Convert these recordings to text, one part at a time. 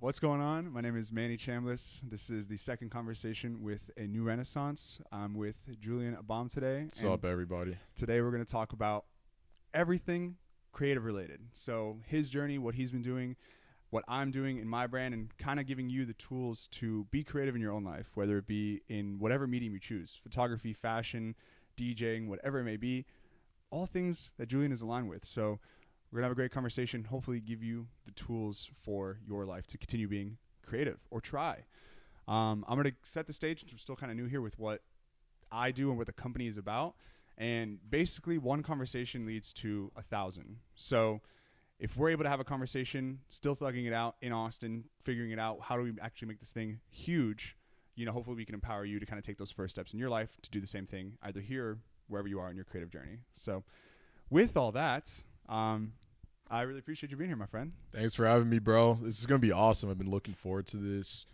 What's going on? My name is Manny. This is the second conversation with a new renaissance. I'm with Julian Abam today. What's up, everybody? Today we're going to talk about everything creative related. So his journey, what he's been doing, what I'm doing in my brand, and kind of giving you the tools to be creative in your own life, whether it be in whatever medium you choose, photography, fashion, DJing, whatever it may be, all things that Julian is aligned with. So we're going to have a great conversation, hopefully give you the tools for your life to continue being creative or try. I'm going to set the stage since we're still kind of new here with what I do and what the company is about. And basically one conversation leads to 1,000. So if we're able to have a conversation, still thugging it out in Austin, figuring it out, how do we actually make this thing huge? Hopefully we can empower you to kind of take those first steps in your life to do the same thing, either here or wherever you are in your creative journey. So with all that, I really appreciate you being here, my friend. Thanks for having me, bro. This is going to be awesome. I've been looking forward to this.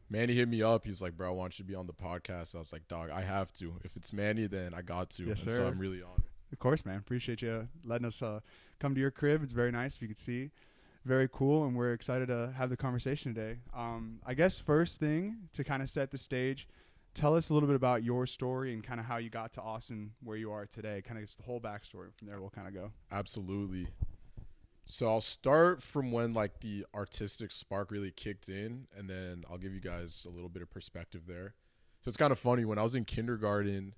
Manny hit me up. He's like, bro, I want you to be on the podcast. I was like, dog, I have to. If it's Manny, then I got to. Yes, and sir. So I'm really honored. Of course, man. Appreciate you letting us come to your crib. It's very nice, if you could see. Very cool, and we're excited to have the conversation today. I guess first thing, to kind of set the stage, tell us a little bit about your story and kind of how you got to Austin where you are today. Kind of just the whole backstory. From there, we'll kind of go. Absolutely. So I'll start from when like the artistic spark really kicked in, and then I'll give you guys a little bit of perspective there. So it's kind of funny. When I was in kindergarten,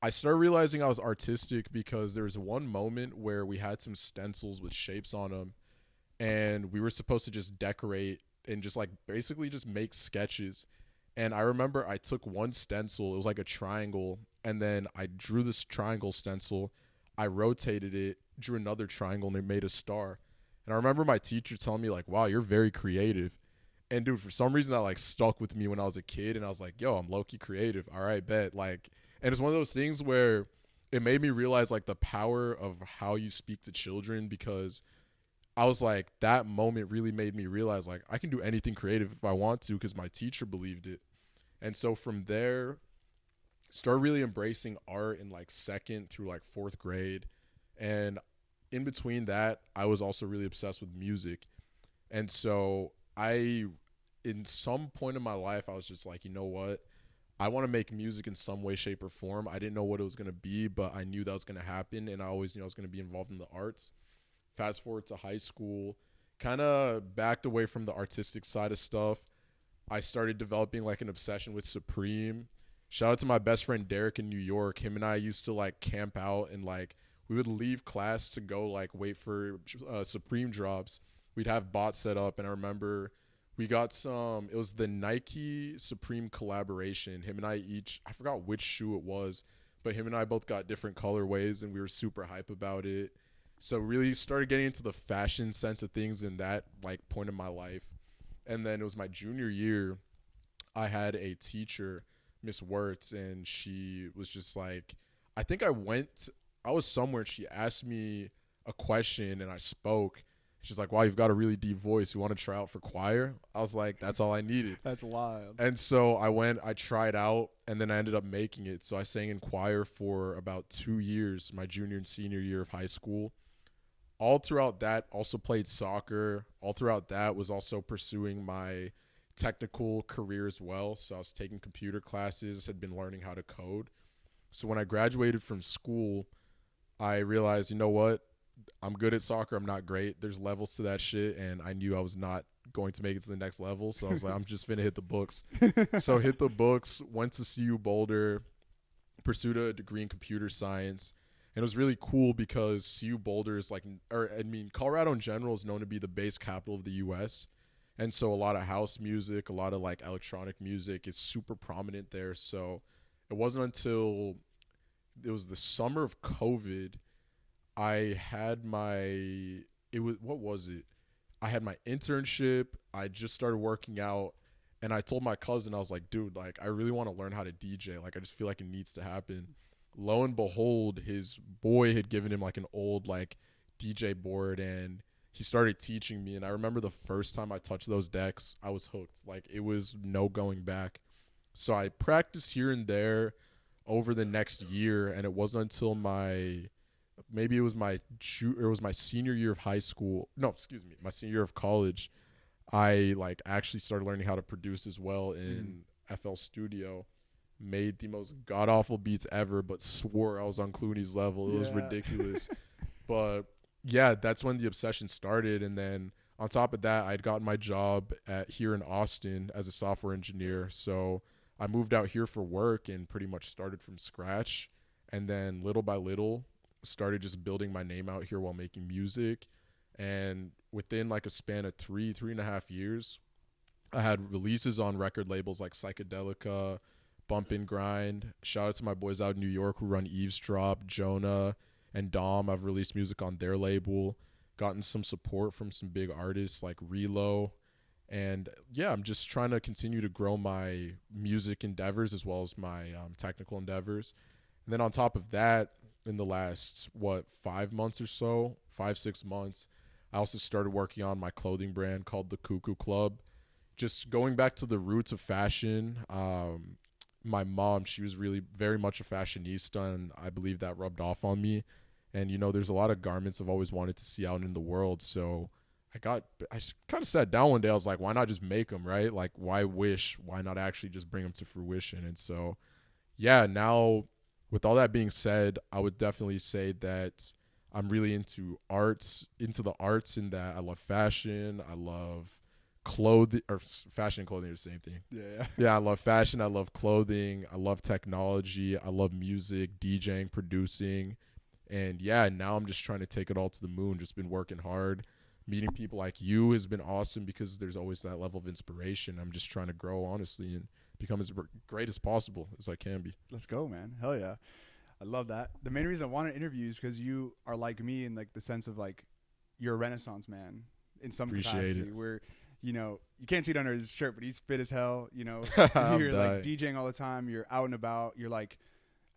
I started realizing I was artistic because there was one moment where we had some stencils with shapes on them, and we were supposed to just decorate and just like basically just make sketches. And I remember I took one stencil, it was like a triangle, and then I drew this triangle stencil, I rotated it, drew another triangle, and it made a star. And I remember my teacher telling me like, wow, you're very creative. And dude, for some reason that like stuck with me when I was a kid, and I was like, yo, I'm low-key creative. All right, bet. Like, and it's one of those things where it made me realize like the power of how you speak to children, because I was like, that moment really made me realize like I can do anything creative if I want to, because my teacher believed it. And so from there, started really embracing art in like second through like fourth grade. And in between that, I was also really obsessed with music. And so in some point in my life, I was just like, you know what? I want to make music in some way, shape, or form. I didn't know what it was going to be, but I knew that was going to happen. And I always knew I was going to be involved in the arts. Fast forward to high school, kind of backed away from the artistic side of stuff. I started developing like an obsession with Supreme. Shout out to my best friend Derek in New York. Him and I used to like camp out, and like we would leave class to go like wait for Supreme drops. We'd have bots set up, and I remember we got it was the Nike Supreme collaboration. Him and I each, I forgot which shoe it was, but him and I both got different colorways, and we were super hype about it. So really started getting into the fashion sense of things in that like point in my life. And then it was my junior year. I had a teacher, Miss Wirtz, and she was just like, I was somewhere, and she asked me a question, and I spoke. She's like, wow, you've got a really deep voice. You want to try out for choir? I was like, that's all I needed. That's wild. And so I tried out, and then I ended up making it. So I sang in choir for about 2 years, my junior and senior year of high school. All throughout that, also played soccer. All throughout that was also pursuing my technical career as well. So I was taking computer classes, had been learning how to code. So when I graduated from school, I realized, you know what? I'm good at soccer. I'm not great. There's levels to that shit, and I knew I was not going to make it to the next level. So I was like, I'm just finna hit the books. So hit the books, went to CU Boulder, pursued a degree in computer science. And it was really cool because CU Boulder is Colorado in general is known to be the bass capital of the U.S. And so a lot of house music, a lot of like electronic music is super prominent there. So it wasn't until it was the summer of COVID, I had I had my internship. I just started working out, and I told my cousin, I was like, dude, like I really want to learn how to DJ. Like I just feel like it needs to happen. Lo and behold, his boy had given him like an old like DJ board, and he started teaching me. And I remember the first time I touched those decks, I was hooked. Like it was no going back. So I practiced here and there over the next year, and it wasn't until my senior year of high school. No, excuse me, my senior year of college. I like actually started learning how to produce as well Mm. in FL Studio. Made the most god awful beats ever, but swore I was on Clooney's level. It was Yeah. ridiculous. But yeah, that's when the obsession started. And then on top of that, I'd gotten my job at here in Austin as a software engineer. So I moved out here for work and pretty much started from scratch. And then little by little, started just building my name out here while making music. And within like a span of 3.5 years, I had releases on record labels like Psychedelica, Bump and Grind. Shout out to my boys out in New York who run Eavesdrop, Jonah, and Dom. I've released music on their label, gotten some support from some big artists like Relo. And yeah, I'm just trying to continue to grow my music endeavors as well as my technical endeavors. And then on top of that, in the last, 5 months or so, 5, 6 months, I also started working on my clothing brand called the Cuckoo Club. Just going back to the roots of fashion, my mom, she was really very much a fashionista, and I believe that rubbed off on me. And there's a lot of garments I've always wanted to see out in the world. So I kind of sat down one day. I was like, why not just make them, right? Like, why wish? Why not actually just bring them to fruition? And so, yeah, now with all that being said, I would definitely say that I'm really into the arts, in that I love fashion. I love clothing, or fashion and clothing are the same thing. Yeah. Yeah, I love fashion. I love clothing. I love technology. I love music, DJing, producing. And yeah, now I'm just trying to take it all to the moon. Just been working hard. Meeting people like you has been awesome because there's always that level of inspiration. I'm just trying to grow, honestly, and become as great as possible as I can be. Let's go, man. Hell yeah. I love that. The main reason I want to interview you is because you are like me in like the sense of like you're a Renaissance man in some Appreciate capacity. it. Where you can't see it under his shirt, but he's fit as hell. I'm You're like dying. DJing all the time. You're out and about. You're like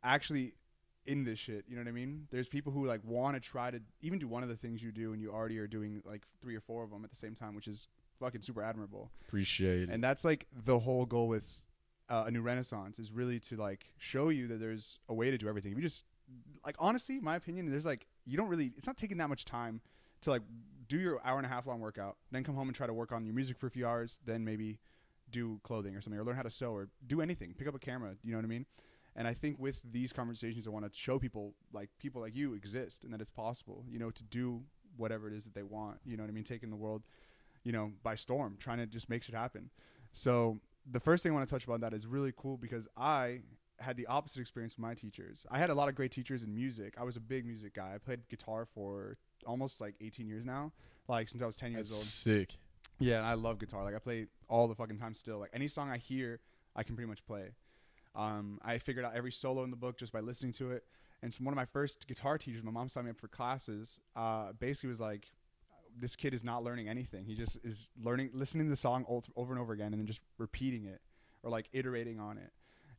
actually in this shit. You know what I mean? There's people who like want to try to even do one of the things you do, and you already are doing like 3 or 4 of them at the same time, which is fucking super admirable. Appreciate it. And that's like the whole goal with a new Renaissance, is really to like show you that there's a way to do everything. If you just like, honestly, my opinion, there's like, it's not taking that much time to like do your hour and a half long workout, then come home and try to work on your music for a few hours, then maybe do clothing or something, or learn how to sew, or do anything, pick up a camera. You know what I mean? And I think with these conversations, I want to show people like you exist, and that it's possible, to do whatever it is that they want. You know what I mean? Taking the world, by storm, trying to just make shit happen. So the first thing I want to touch about that is really cool, because I had the opposite experience with my teachers. I had a lot of great teachers in music. I was a big music guy. I played guitar for almost like 18 years now, like since I was 10 years That's old. sick. Yeah, and I love guitar. Like I play all the fucking time still. Like any song I hear, I can pretty much play. I figured out every solo in the book just by listening to it. And so one of my first guitar teachers, my mom signed me up for classes, basically was like, this kid is not learning anything. He just is listening to the song over and over again, and then just repeating it or like iterating on it.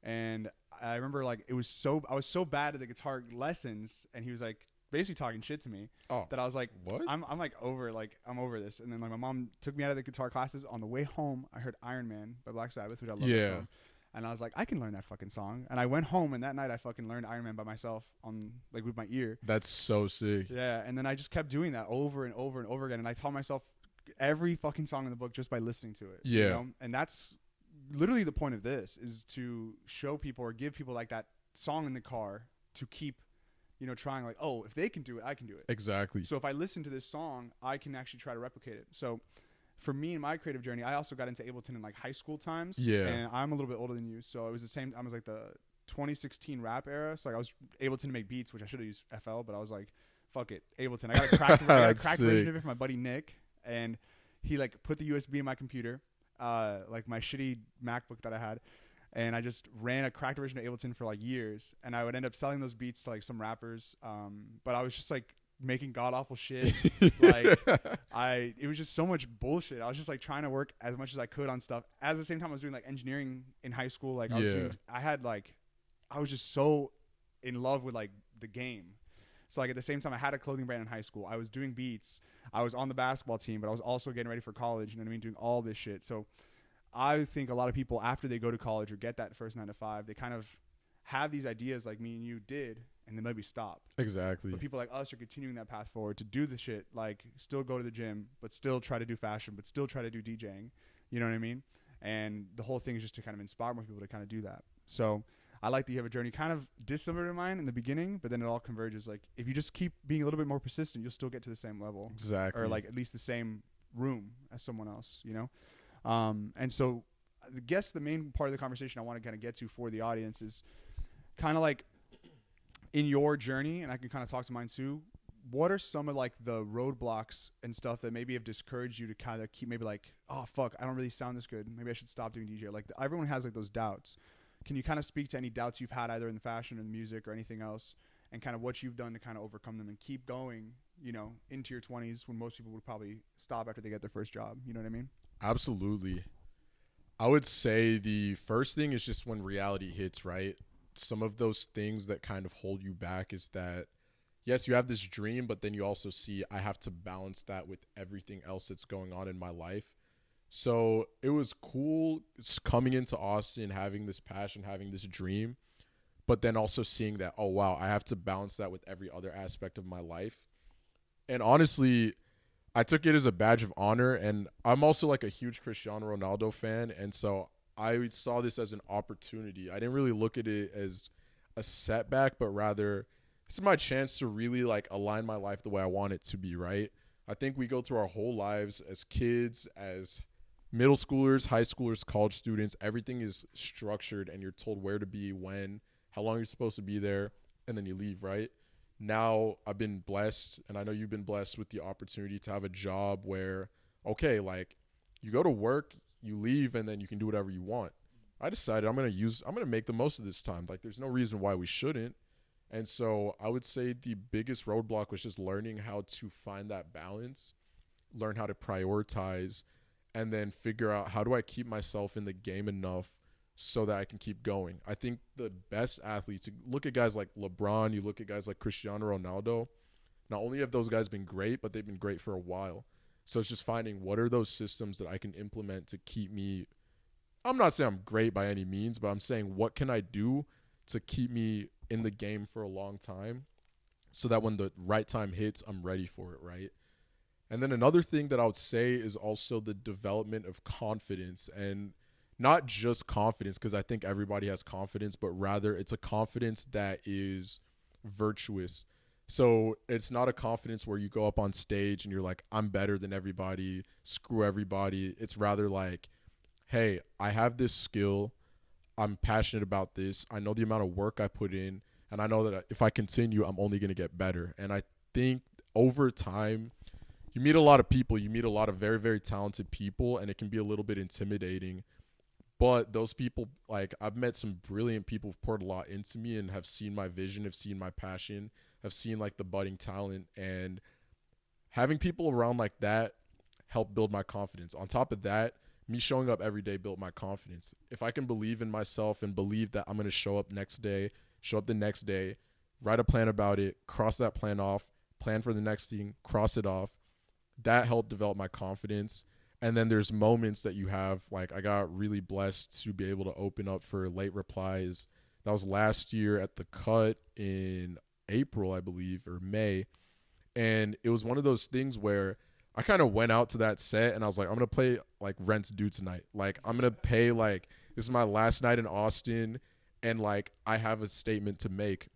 And I remember like I was so bad at the guitar lessons, and he was like basically talking shit to me. Oh, that I was like, what? I'm over this. And then like my mom took me out of the guitar classes. On the way home, I heard Iron Man by Black Sabbath, which I love that song. And I was like, I can learn that fucking song. And I went home, and that night I fucking learned Iron Man by myself on like with my ear. That's so sick. Yeah, and then I just kept doing that over and over and over again. And I taught myself every fucking song in the book just by listening to it. Yeah. And that's literally the point of this, is to show people or give people like that song in the car to keep, trying, like, oh, if they can do it, I can do it. Exactly. So if I listen to this song, I can actually try to replicate it. So for me in my creative journey, I also got into Ableton in like high school times. Yeah. And I'm a little bit older than you. So it was the same. I was like the 2016 rap era. So like I was Ableton to make beats, which I should have used FL, but I was like, fuck it, Ableton. I got a cracked version of it from my buddy Nick. And he like put the USB in my computer, like my shitty MacBook that I had. And I just ran a cracked version of Ableton for like years. And I would end up selling those beats to like some rappers. But I was just like making god awful shit. Like it was just so much bullshit. I was just like trying to work as much as I could on stuff. At the same time, I was doing like engineering in high school. Like I was just so in love with like the game. So like at the same time, I had a clothing brand in high school. I was doing beats. I was on the basketball team, but I was also getting ready for college. You know what I mean? Doing all this shit. So I think a lot of people, after they go to college or get that first 9 to 5, they kind of have these ideas like me and you did, and then maybe stop. Exactly. But people like us are continuing that path forward to do the shit, like still go to the gym, but still try to do fashion, but still try to do DJing. You know what I mean? And the whole thing is just to kind of inspire more people to kind of do that. So I like that you have a journey kind of dissimilar to mine in the beginning, but then it all converges. Like if you just keep being a little bit more persistent, you'll still get to the same level. Exactly. Or like at least the same room as someone else, you know? And so I guess the main part of the conversation I want to kind of get to for the audience is kind of like in your journey, and I can kind of talk to mine too. What are some of like the roadblocks and stuff that maybe have discouraged you to kind of keep maybe like, oh fuck, I don't really sound this good. Maybe I should stop doing DJ. Like everyone has like those doubts. Can you kind of speak to any doubts you've had either in the fashion or the music or anything else, and kind of what you've done to kind of overcome them and keep going, you know, into your 20s when most people would probably stop after they get their first job. You know what I mean? Absolutely. I would say the first thing is just when reality hits, right? Some of those things that kind of hold you back is that, yes, you have this dream, but then you also see I have to balance that with everything else that's going on in my life. So it was cool coming into Austin, having this passion, having this dream, but then also seeing that, oh, wow, I have to balance that with every other aspect of my life. And honestly, I took it as a badge of honor, and I'm also like a huge Cristiano Ronaldo fan, and so I saw this as an opportunity. I didn't really look at it as a setback, but rather this is my chance to really like align my life the way I want it to be, right? I think we go through our whole lives as kids, as middle schoolers, high schoolers, college students. Everything is structured, and you're told where to be, when, how long you're supposed to be there, and then you leave, right? Now I've been blessed, and I know you've been blessed with the opportunity to have a job where, okay, like you go to work, you leave, and then you can do whatever you want. I decided I'm going to make the most of this time. Like there's no reason why we shouldn't. And so I would say the biggest roadblock was just learning how to find that balance, learn how to prioritize, and then figure out how do I keep myself in the game enough so that I can keep going. I think the best athletes, you look at guys like LeBron, you look at guys like Cristiano Ronaldo, not only have those guys been great, but they've been great for a while. So it's just finding what are those systems that I can implement to keep me, I'm not saying I'm great by any means, but I'm saying what can I do to keep me in the game for a long time so that when the right time hits, I'm ready for it, right? And then another thing that I would say is also the development of confidence, and not just confidence, because I think everybody has confidence, but rather it's a confidence that is virtuous. So it's not a confidence where you go up on stage and you're like, I'm better than everybody, screw everybody. It's rather like, hey, I have this skill. I'm passionate about this. I know the amount of work I put in, and I know that if I continue, I'm only going to get better. And I think over time, you meet a lot of people. You meet a lot of very, very talented people, and it can be a little bit intimidating. But those people, like I've met some brilliant people who've poured a lot into me and have seen my vision, have seen my passion, have seen like the budding talent, and having people around like that helped build my confidence. On top of that, me showing up every day built my confidence. If I can believe in myself and believe that I'm going to show up next day, show up the next day, write a plan about it, cross that plan off, plan for the next thing, cross it off, that helped develop my confidence. And then there's moments that you have, like I got really blessed to be able to open up for late replies. That was last year at the Cut in April, I believe, or May. And it was one of those things where I kind of went out to that set and I was like, I'm going to play like Rent's Due tonight. Like I'm going to pay, like this is my last night in Austin, and like I have a statement to make.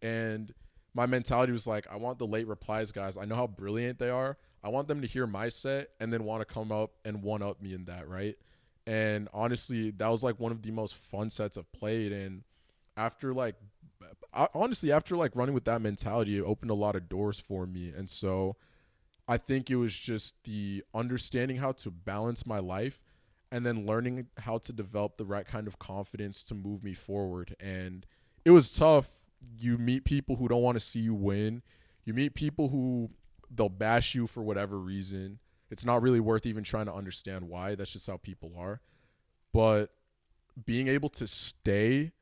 And my mentality was like, I want the late replies guys. I know how brilliant they are. I want them to hear my set and then want to come up and one up me in that, right? And honestly, that was like one of the most fun sets I've played. And after like, after like running with that mentality, it opened a lot of doors for me. And so I think it was just the understanding how to balance my life and then learning how to develop the right kind of confidence to move me forward. And it was tough. You meet people who don't want to see you win. You meet people who they'll bash you for whatever reason. It's not really worth even trying to understand why. That's just how people are. But being able to stay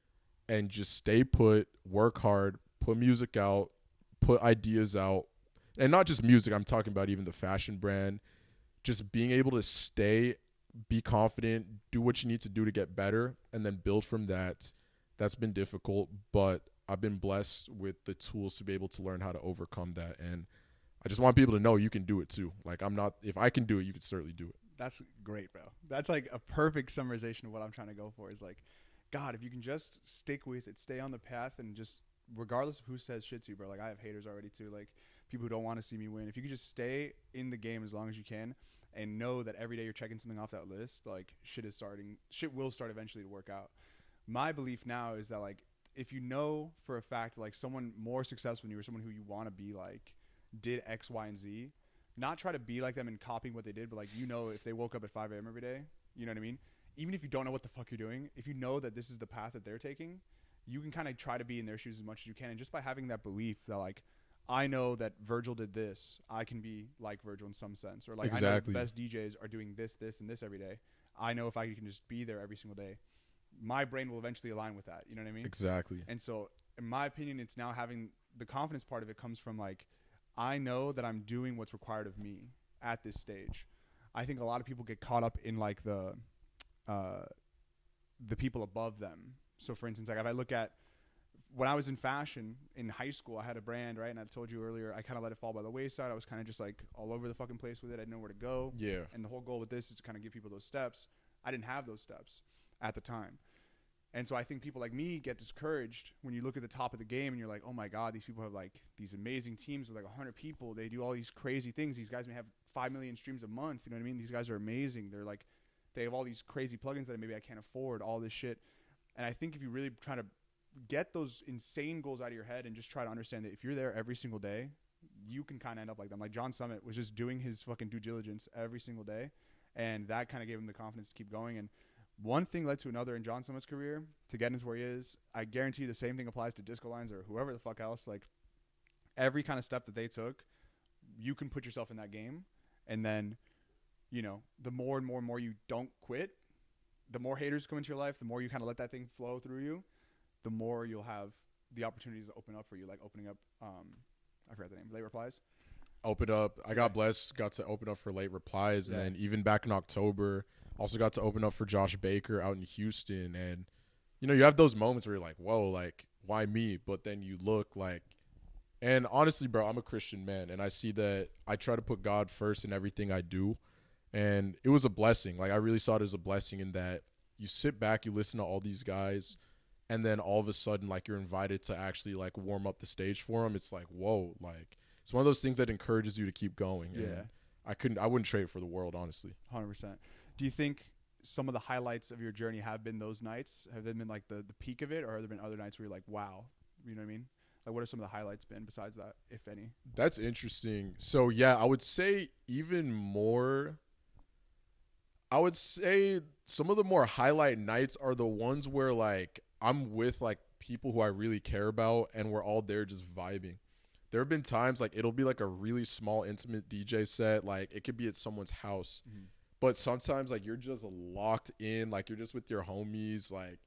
and just stay put, work hard, put music out, put ideas out, and not just music, I'm talking about even the fashion brand, just being able to stay, be confident, do what you need to do to get better, and then build from that. That's been difficult, but I've been blessed with the tools to be able to learn how to overcome that. And I just want people to know you can do it too. Like, if I can do it, you can certainly do it. That's great, bro. That's like a perfect summarization of what I'm trying to go for is like, God, if you can just stick with it, stay on the path, and just regardless of who says shit to you, bro. Like, I have haters already too, like people who don't want to see me win. If you could just stay in the game as long as you can and know that every day you're checking something off that list, like shit will start eventually to work out. My belief now is that like if you know for a fact like someone more successful than you or someone who you want to be like did X, Y, and Z, not try to be like them and copying what they did, but like, you know, if they woke up at 5 a.m. every day, you know what I mean? Even if you don't know what the fuck you're doing, if you know that this is the path that they're taking, you can kind of try to be in their shoes as much as you can. And just by having that belief that like, I know that Virgil did this, I can be like Virgil in some sense. Or like, Exactly. I know the best DJs are doing this, this, and this every day. I know if I can just be there every single day, my brain will eventually align with that. You know what I mean? Exactly. And so in my opinion, it's now having the confidence part of it comes from like, I know that I'm doing what's required of me at this stage. I think a lot of people get caught up in like the people above them. So for instance, like if I look at when I was in fashion in high school, I had a brand, right? And I've told you earlier, I kind of let it fall by the wayside. I was kind of just like all over the fucking place with it. I didn't know where to go. Yeah. And the whole goal with this is to kind of give people those steps. I didn't have those steps at the time. And so I think people like me get discouraged when you look at the top of the game and you're like, oh my God, these people have like these amazing teams with like 100 people. They do all these crazy things. These guys may have 5 million streams a month. You know what I mean? These guys are amazing. They're like, they have all these crazy plugins that maybe I can't afford, all this shit. And I think if you really try to get those insane goals out of your head and just try to understand that if you're there every single day, you can kind of end up like them. Like John Summit was just doing his fucking due diligence every single day. And that kind of gave him the confidence to keep going. And one thing led to another in John Summit's career to get into where he is. I guarantee you the same thing applies to Disco Lines or whoever the fuck else. Like every kind of step that they took, you can put yourself in that game. And then, you know, the more and more and more you don't quit, the more haters come into your life, the more you kind of let that thing flow through you, the more you'll have the opportunities to open up for you, like opening up, I forgot the name, Late Replies. Open up. I got blessed, got to open up for Late Replies. And then even back in October, also got to open up for Josh Baker out in Houston. And, you know, you have those moments where you're like, whoa, like, why me? But then you look like, and honestly, bro, I'm a Christian man. And I see that I try to put God first in everything I do. And it was a blessing. Like, I really saw it as a blessing in that you sit back, you listen to all these guys, and then all of a sudden, like, you're invited to actually, like, warm up the stage for them. It's like, whoa, like, it's one of those things that encourages you to keep going. Yeah. And I wouldn't trade it for the world, honestly. 100%. Do you think some of the highlights of your journey have been those nights? Have they been, like, the peak of it, or have there been other nights where you're like, wow, you know what I mean? Like, what are some of the highlights been besides that, if any? That's interesting. So, yeah, I would say even more – I would say some of the more highlight nights are the ones where, like, I'm with, like, people who I really care about and we're all there just vibing. There have been times, like, it'll be, like, a really small, intimate DJ set. Like, it could be at someone's house. Mm-hmm. But sometimes, like, you're just locked in. Like, you're just with your homies. Like,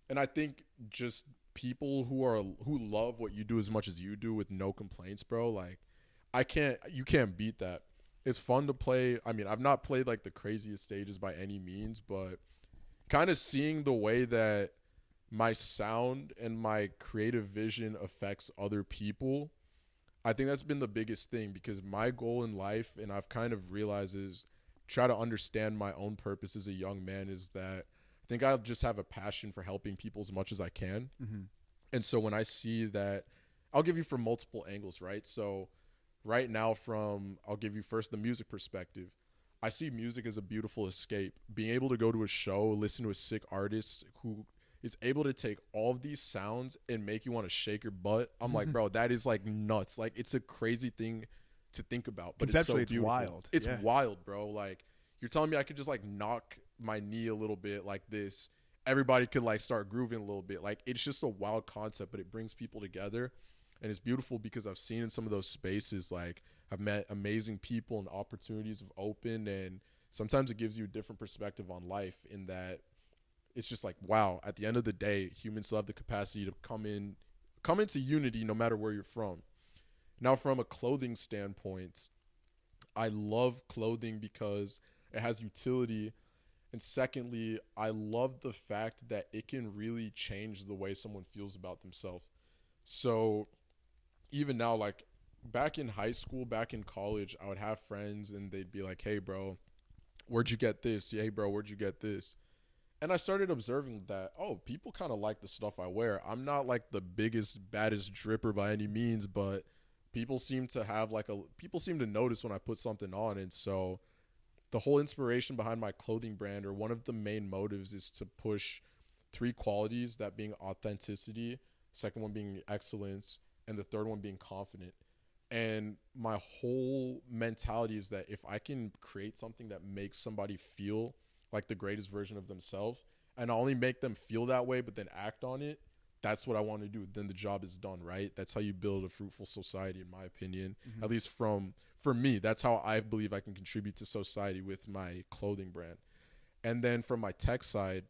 and I think just people who love what you do as much as you do with no complaints, bro, like, you can't beat that. It's fun to play. I mean, I've not played, like, the craziest stages by any means, but kind of seeing the way that my sound and my creative vision affects other people, I think that's been the biggest thing, because my goal in life, and I've kind of realized, is try to understand my own purpose as a young man, is that I think I just have a passion for helping people as much as I can. Mm-hmm. And so when I see that, I'll give you from multiple angles, right? So right now, I'll give you first the music perspective. I see music as a beautiful escape. Being able to go to a show, listen to a sick artist who is able to take all of these sounds and make you want to shake your butt. I'm like, bro, that is, like, nuts. Like, it's a crazy thing to think about, but it's so beautiful. It's wild. It's wild, bro. Like, you're telling me I could just, like, knock my knee a little bit like this. Everybody could, like, start grooving a little bit. Like, it's just a wild concept, but it brings people together. And it's beautiful because I've seen in some of those spaces, like, I've met amazing people and opportunities have opened. And sometimes it gives you a different perspective on life, in that it's just like, wow, at the end of the day, humans still have the capacity to come into unity no matter where you're from. Now, from a clothing standpoint, I love clothing because it has utility. And secondly, I love the fact that it can really change the way someone feels about themselves. So even now, like back in high school, back in college, I would have friends and they'd be like, "Hey, bro, where'd you get this? Hey, bro, where'd you get this?" And I started observing that, oh, people kind of like the stuff I wear. I'm not like the biggest, baddest dripper by any means, but people seem to people seem to notice when I put something on. And so the whole inspiration behind my clothing brand, or one of the main motives, is to push three qualities, that being authenticity, second one being excellence, and the third one being confident. And my whole mentality is that if I can create something that makes somebody feel like the greatest version of themselves, and not only make them feel that way, but then act on it, that's what I want to do. Then the job is done, right? That's how you build a fruitful society, in my opinion. Mm-hmm. At least for me, that's how I believe I can contribute to society with my clothing brand. And then from my tech side,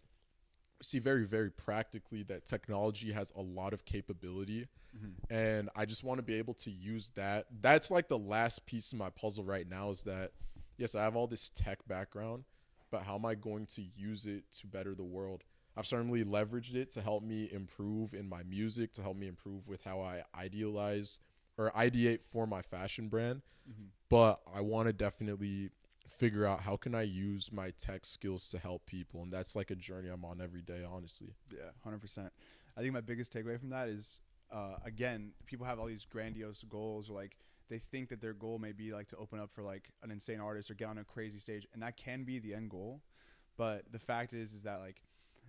see very, very practically that technology has a lot of capability. Mm-hmm. And I just want to be able to use that. That's like the last piece of my puzzle right now, is that, yes, I have all this tech background, but how am I going to use it to better the world? I've certainly leveraged it to help me improve in my music, to help me improve with how I idealize or ideate for my fashion brand. Mm-hmm. But I want to definitely figure out how can I use my tech skills to help people. And that's like a journey I'm on every day, honestly. Yeah, 100%. I think my biggest takeaway from that is, again, people have all these grandiose goals, or like they think that their goal may be like to open up for like an insane artist or get on a crazy stage, and that can be the end goal. But the fact is that like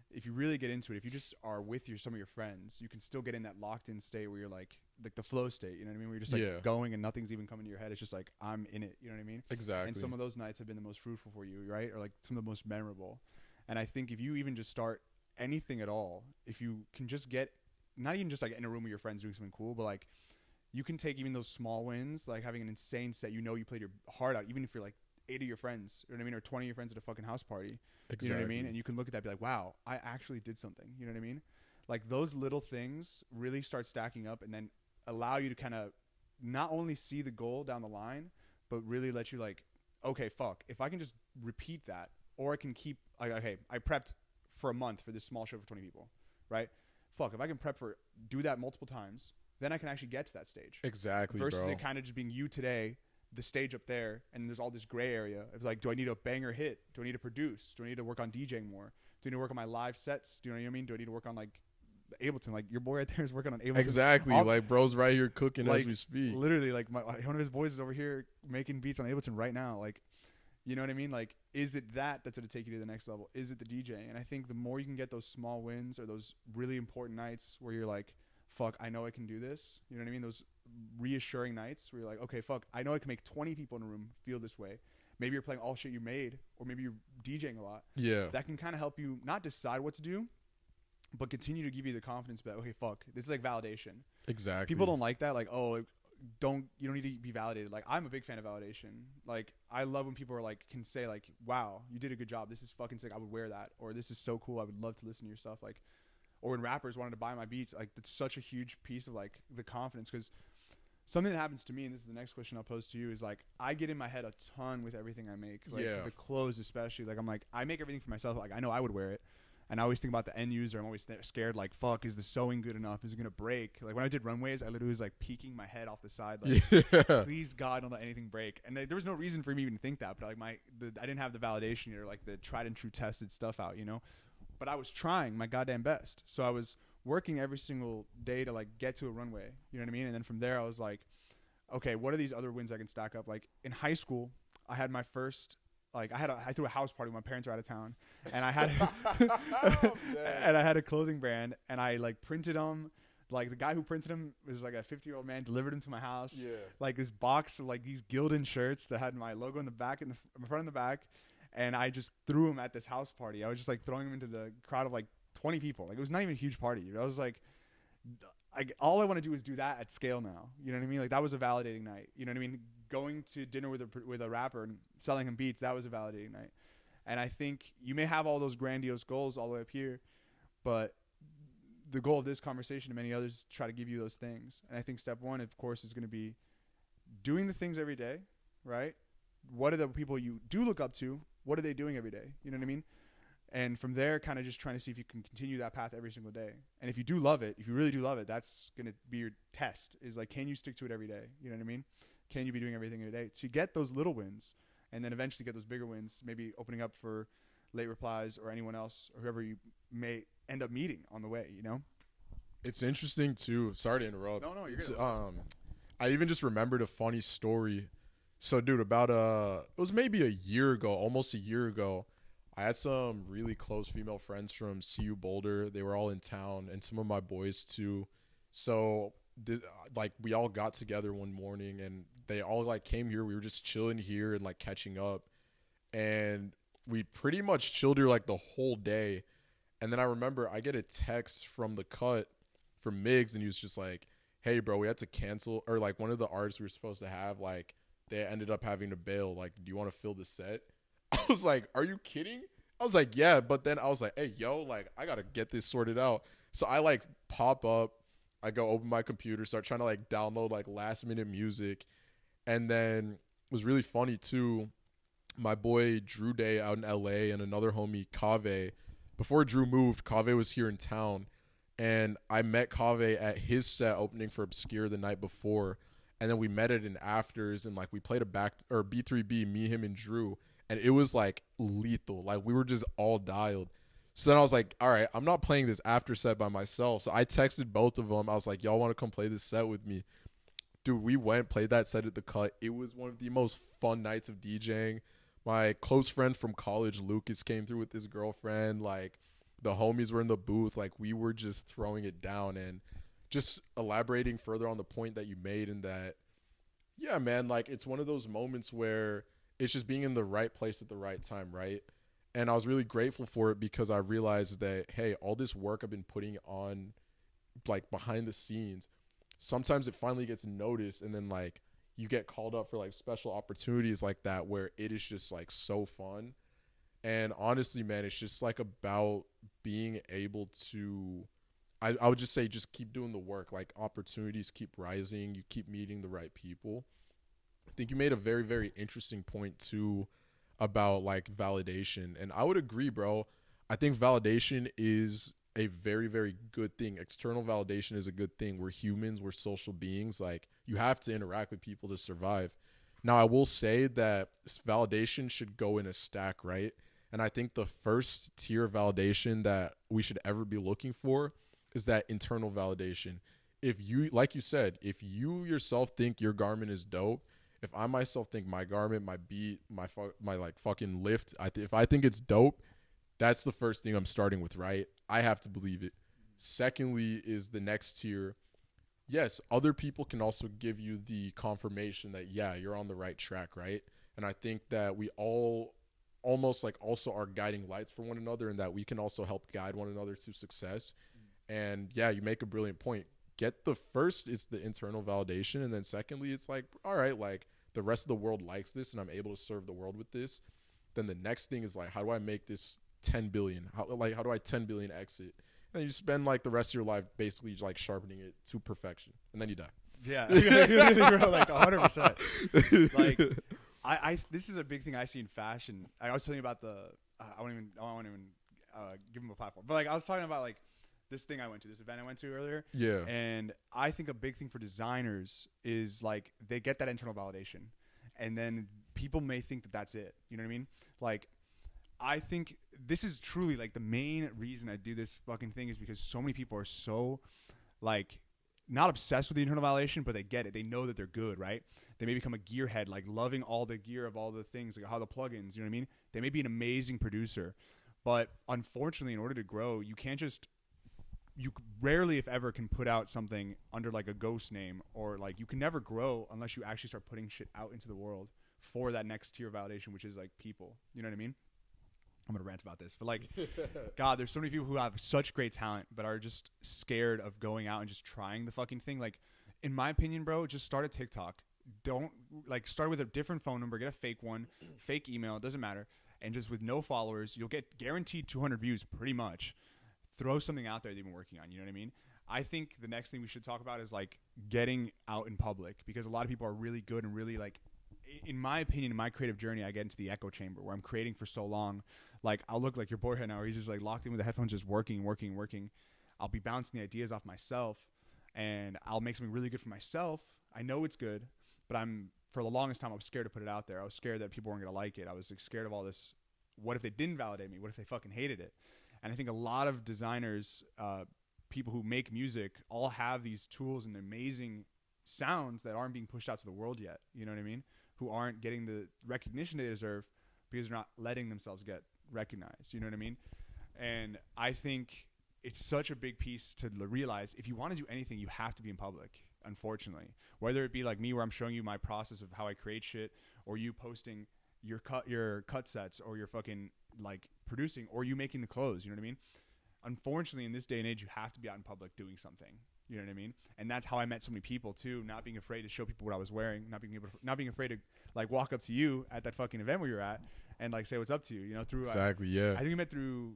if you really get into it, if you just are with some of your friends, you can still get in that locked in state where you're like the flow state, you know what I mean? Where you're just like going and nothing's even coming to your head. It's just like, I'm in it, you know what I mean? Exactly. And some of those nights have been the most fruitful for you, right? Or like some of the most memorable. And I think if you even just start anything at all, if you can just get, not even just like in a room with your friends doing something cool, but like you can take even those small wins, like having an insane set, you played your heart out, even if you're like 8 of your friends, you know what I mean? Or 20 of your friends at a fucking house party. Exactly. You know what I mean? And you can look at that and be like, wow, I actually did something. You know what I mean? Like those little things really start stacking up and then allow you to kind of not only see the goal down the line, but really let you like, okay, fuck, if I can just repeat that, or I can keep like, okay, I prepped for a month for this small show for 20 people, right? Fuck, if I can do that multiple times, then I can actually get to that stage. Exactly, versus bro. it kind of just being you today, the stage up there, and there's all this gray area of like, do I need a banger hit? Do I need to produce? Do I need to work on DJing more? Do I need to work on my live sets? Do you know what I mean? Do I need to work on like Ableton? Like your boy right there is working on Ableton. Exactly. Like bro's right here cooking like, as we speak. Literally, like one of his boys is over here making beats on Ableton right now. Like, you know what I mean? Like, is it that's going to take you to the next level? Is it the DJing? And I think the more you can get those small wins or those really important nights where you're like, fuck, I know I can do this. You know what I mean? Those reassuring nights where you're like, okay, fuck, I know I can make 20 people in a room feel this way. Maybe you're playing all shit you made, or maybe you're DJing a lot. Yeah. That can kind of help you not decide what to do, but continue to give you the confidence that, okay, fuck, this is like validation. Exactly. People don't like that. Like, oh, you don't need to be validated. Like, I'm a big fan of validation. Like, I love when people are like, can say like, wow, you did a good job. This is fucking sick. I would wear that. Or this is so cool. I would love to listen to your stuff. Like, or when rappers wanted to buy my beats, like that's such a huge piece of like the confidence. Because something that happens to me, and this is the next question I'll pose to you, is like I get in my head a ton with everything I make. Like the clothes especially. Like I'm like, I make everything for myself. Like I know I would wear it. And I always think about the end user. I'm always scared, like, fuck, is the sewing good enough? Is it going to break? Like, when I did runways, I literally was, like, peeking my head off the side, like, please, God, don't let anything break. And there was no reason for me even to think that. But, like, I didn't have the validation or, like, the tried and true tested stuff out, you know? But I was trying my goddamn best. So I was working every single day to, like, get to a runway. You know what I mean? And then from there, I was like, okay, what are these other wins I can stack up? Like, in high school, I had my first... Like I threw a house party when my parents were out of town, and I had and I had a clothing brand, and I like printed them. Like the guy who printed them was like a 50-year-old man, delivered them to my house. Yeah. Like this box of like these Gildan shirts that had my logo in the back and the front and the back, and I just threw them at this house party. I was just like throwing them into the crowd of like 20 people. Like it was not even a huge party. I was like, all I want to do is do that at scale now. You know what I mean? Like that was a validating night. You know what I mean? Going to dinner with a rapper and selling him beats, that was a validating night. And I think you may have all those grandiose goals all the way up here, but the goal of this conversation and many others is to try to give you those things. And I think step one, of course, is going to be doing the things every day, right? What are the people you do look up to? What are they doing every day? You know what I mean? And from there, kind of just trying to see if you can continue that path every single day. And if you do love it, if you really do love it, that's going to be your test, is like, can you stick to it every day? You know what I mean? Can you be doing everything every day to get those little wins and then eventually get those bigger wins, maybe opening up for late replies or anyone else or whoever you may end up meeting on the way, you know? It's interesting too. Sorry to interrupt. No, you're good. I even just remembered a funny story. So, dude, about it was maybe a year ago, almost a year ago. I had some really close female friends from CU Boulder. They were all in town, and some of my boys too. So, we all got together one morning, and they all like came here. We were just chilling here and like catching up, and we pretty much chilled here like the whole day. And then I remember I get a text from the cut from Miggs, and he was just like, "Hey, bro, we had to cancel, or like one of the artists we were supposed to have, like they ended up having to bail. Like, do you want to fill the set?" I was like, "Are you kidding?" I was like, "Yeah," but then I was like, "Hey, yo, like I gotta get this sorted out." So I like pop up, I go open my computer, start trying to like download like last minute music, and then it was really funny too. My boy Drew Day out in LA and another homie Kave. Before Drew moved, Kave was here in town, and I met Kave at his set opening for Obscure the night before, and then we met at an afters and like we played a B3B, me, him, and Drew, and it was like lethal. Like we were just all dialed. So then I was like, all right, I'm not playing this after set by myself. So I texted both of them. I was like, y'all want to come play this set with me? Dude, we went, played that set at the cut. It was one of the most fun nights of DJing. My close friend from college, Lucas, came through with his girlfriend. Like, the homies were in the booth. Like, we were just throwing it down. And just elaborating further on the point that you made, in that, yeah, man, like, it's one of those moments where it's just being in the right place at the right time, right? And I was really grateful for it because I realized that, hey, all this work I've been putting on, like, behind the scenes, sometimes it finally gets noticed, and then, like, you get called up for like special opportunities like that where it is just like so fun. And honestly, man, it's just like about being able to, I would just say, just keep doing the work. Like opportunities keep rising, you keep meeting the right people. I think you made a very, very interesting point too about like validation. And I would agree, bro. I think validation is a very, very good thing. External validation is a good thing. We're humans, we're social beings. Like, you have to interact with people to survive. Now, I will say that validation should go in a stack, right? And I think the first tier of validation that we should ever be looking for is that internal validation. If you, like you said, if you yourself think your garment is dope, if I myself think my garment, my beat, my like fucking lift, if I think it's dope, that's the first thing I'm starting with, right? I have to believe it. Secondly is the next tier. Yes, other people can also give you the confirmation that, yeah, you're on the right track, right? And I think that we all almost like also are guiding lights for one another, and that we can also help guide one another to success. And yeah, you make a brilliant point. Get the first is the internal validation, and then secondly, it's like, all right, like the rest of the world likes this and I'm able to serve the world with this. Then the next thing is like, how do I make this 10 billion? How do I 10 billion exit? And you spend like the rest of your life basically like sharpening it to perfection, and then you die. Yeah, like 100%. Like, I this is a big thing I see in fashion. I was telling you about the I won't even give them a platform, but like I was talking about like this event I went to earlier. Yeah. And I think a big thing for designers is like they get that internal validation, and then people may think that that's it. You know what I mean? Like, I think this is truly like the main reason I do this fucking thing is because so many people are so like not obsessed with the internal validation, but they get it. They know that they're good, right? They may become a gearhead, like loving all the gear of all the things, like how the plugins, you know what I mean? They may be an amazing producer, but unfortunately, in order to grow, you rarely, if ever, can put out something under like a ghost name, or like you can never grow unless you actually start putting shit out into the world for that next tier of validation, which is like people. You know what I mean? I'm gonna rant about this, but like, God, there's so many people who have such great talent, but are just scared of going out and just trying the fucking thing. Like, in my opinion, bro, just start a TikTok. Don't like start with a different phone number, get a fake one, fake email, it doesn't matter, and just with no followers, you'll get guaranteed 200 views pretty much. Throw something out there that you've been working on. You know what I mean? I think the next thing we should talk about is like getting out in public, because a lot of people are really good and really like, in my opinion, in my creative journey, I get into the echo chamber where I'm creating for so long Like I'll look like your boy right now, where he's just like locked in with the headphones, just working. I'll be bouncing the ideas off myself, and I'll make something really good for myself. I know it's good, but for the longest time I was scared to put it out there. I was scared that people weren't gonna like it. I was like, scared of all this. What if they didn't validate me? What if they fucking hated it? And I think a lot of designers, people who make music, all have these tools and amazing sounds that aren't being pushed out to the world yet. You know what I mean? Who aren't getting the recognition they deserve because they're not letting themselves get recognized. You know what I mean? And I think it's such a big piece to realize if you want to do anything, you have to be in public, unfortunately. Whether it be like me, where I'm showing you my process of how I create shit, or you posting your cut sets, or your fucking like producing, or you making the clothes. You know what I mean? Unfortunately, in this day and age, you have to be out in public doing something. You know what I mean? And that's how I met so many people too. Not being afraid to show people what I was wearing. Not being afraid to like walk up to you at that fucking event where you're at and like say what's up to you. You know, through exactly. Yeah. I think we met through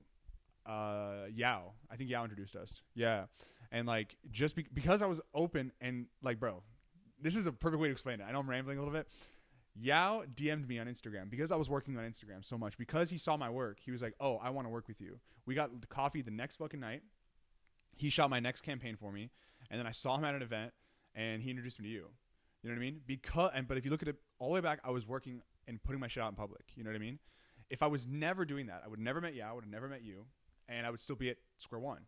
Yao. I think Yao introduced us. Yeah. And like just because I was open and like, bro, this is a perfect way to explain it. I know I'm rambling a little bit. Yao DM'd me on Instagram because I was working on Instagram so much. Because he saw my work, he was like, "Oh, I want to work with you." We got coffee the next fucking night. He shot my next campaign for me, and then I saw him at an event, and he introduced me to you. You know what I mean? But if you look at it all the way back, I was working and putting my shit out in public. You know what I mean? If I was never doing that, I would never met Yao, I would have never met you, and I would still be at square one.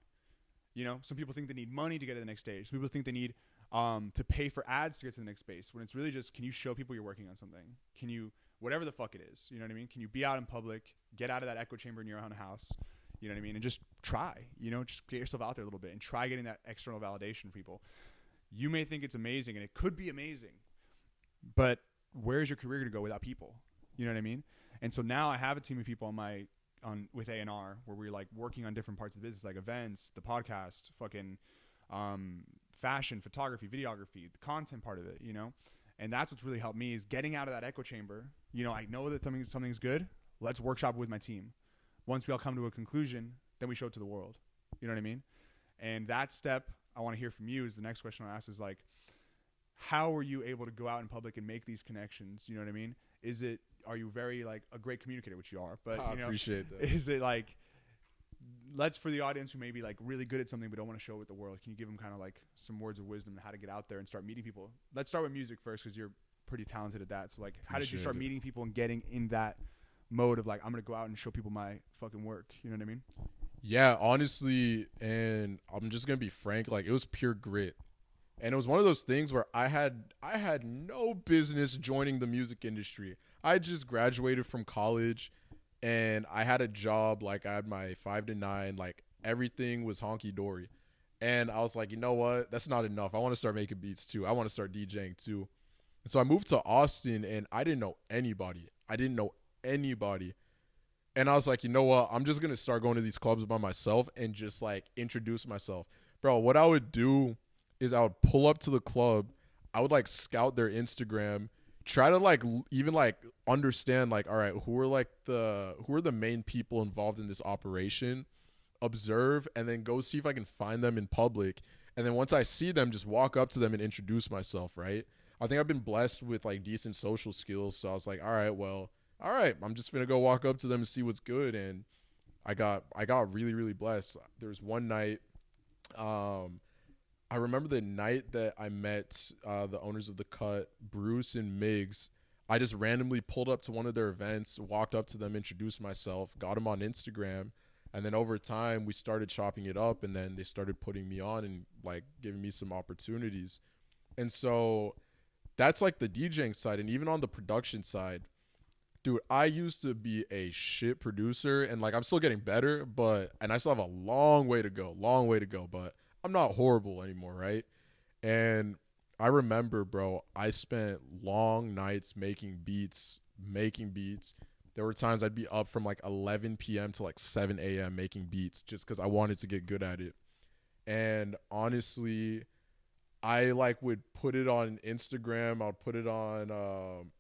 You know, some people think they need money to get to the next stage. Some people think they need to pay for ads to get to the next space, when it's really just, can you show people you're working on something? Can you, whatever the fuck it is, you know what I mean? Can you be out in public, get out of that echo chamber in your own house, you know what I mean? And just try, you know, just get yourself out there a little bit and try getting that external validation from people. You may think it's amazing, and it could be amazing, but where's your career going to go without people? You know what I mean? And so now I have a team of people with A&R, where we're like working on different parts of the business, like events, the podcast, fucking fashion, photography, videography, the content part of it, you know? And that's what's really helped me, is getting out of that echo chamber. You know, I know that something's good. Let's workshop it with my team. Once we all come to a conclusion, then we show it to the world. You know what I mean? And that step I want to hear from you is the next question I'll ask, is like, how were you able to go out in public and make these connections? You know what I mean? Are you very like a great communicator, which you are, but I you know, appreciate that. Is it like, for the audience who may be like really good at something but don't want to show it with the world, can you give them kind of like some words of wisdom on how to get out there and start meeting people? Let's start with music first, because you're pretty talented at that. So like, how did you start meeting people and getting in that mode of like, I'm going to go out and show people my fucking work? You know what I mean? Yeah, honestly, and I'm just going to be frank, like it was pure grit. And it was one of those things where I had no business joining the music industry. I just graduated from college, and I had a job. Like I had my 5 to 9, like everything was honky dory. And I was like, you know what? That's not enough. I want to start making beats too. I want to start DJing too. And so I moved to Austin, and I didn't know anybody. And I was like, you know what? I'm just going to start going to these clubs by myself and just like introduce myself. Bro, what I would do is I would pull up to the club. I would like scout their Instagram, try to like even like understand like, all right, who are the main people involved in this operation, observe, and then go see if I can find them in public. And then once I see them, just walk up to them and introduce myself, right? I think I've been blessed with like decent social skills. So I was like, all right, I'm just going to go walk up to them and see what's good. And I got really, really blessed. There was one night, I remember the night that I met the owners of The Cut, Bruce and Miggs. I just randomly pulled up to one of their events, walked up to them, introduced myself, got them on Instagram. And then over time, we started chopping it up, and then they started putting me on and like giving me some opportunities. And so that's like the DJing side. And even on the production side, dude, I used to be a shit producer, and like I'm still getting better, and I still have a long way to go, but I'm not horrible anymore, right? And I remember, bro, I spent long nights making beats. There were times I'd be up from like 11 p.m. to like 7 a.m. making beats just because I wanted to get good at it. And honestly, I like would put it on Instagram. I'll put it on,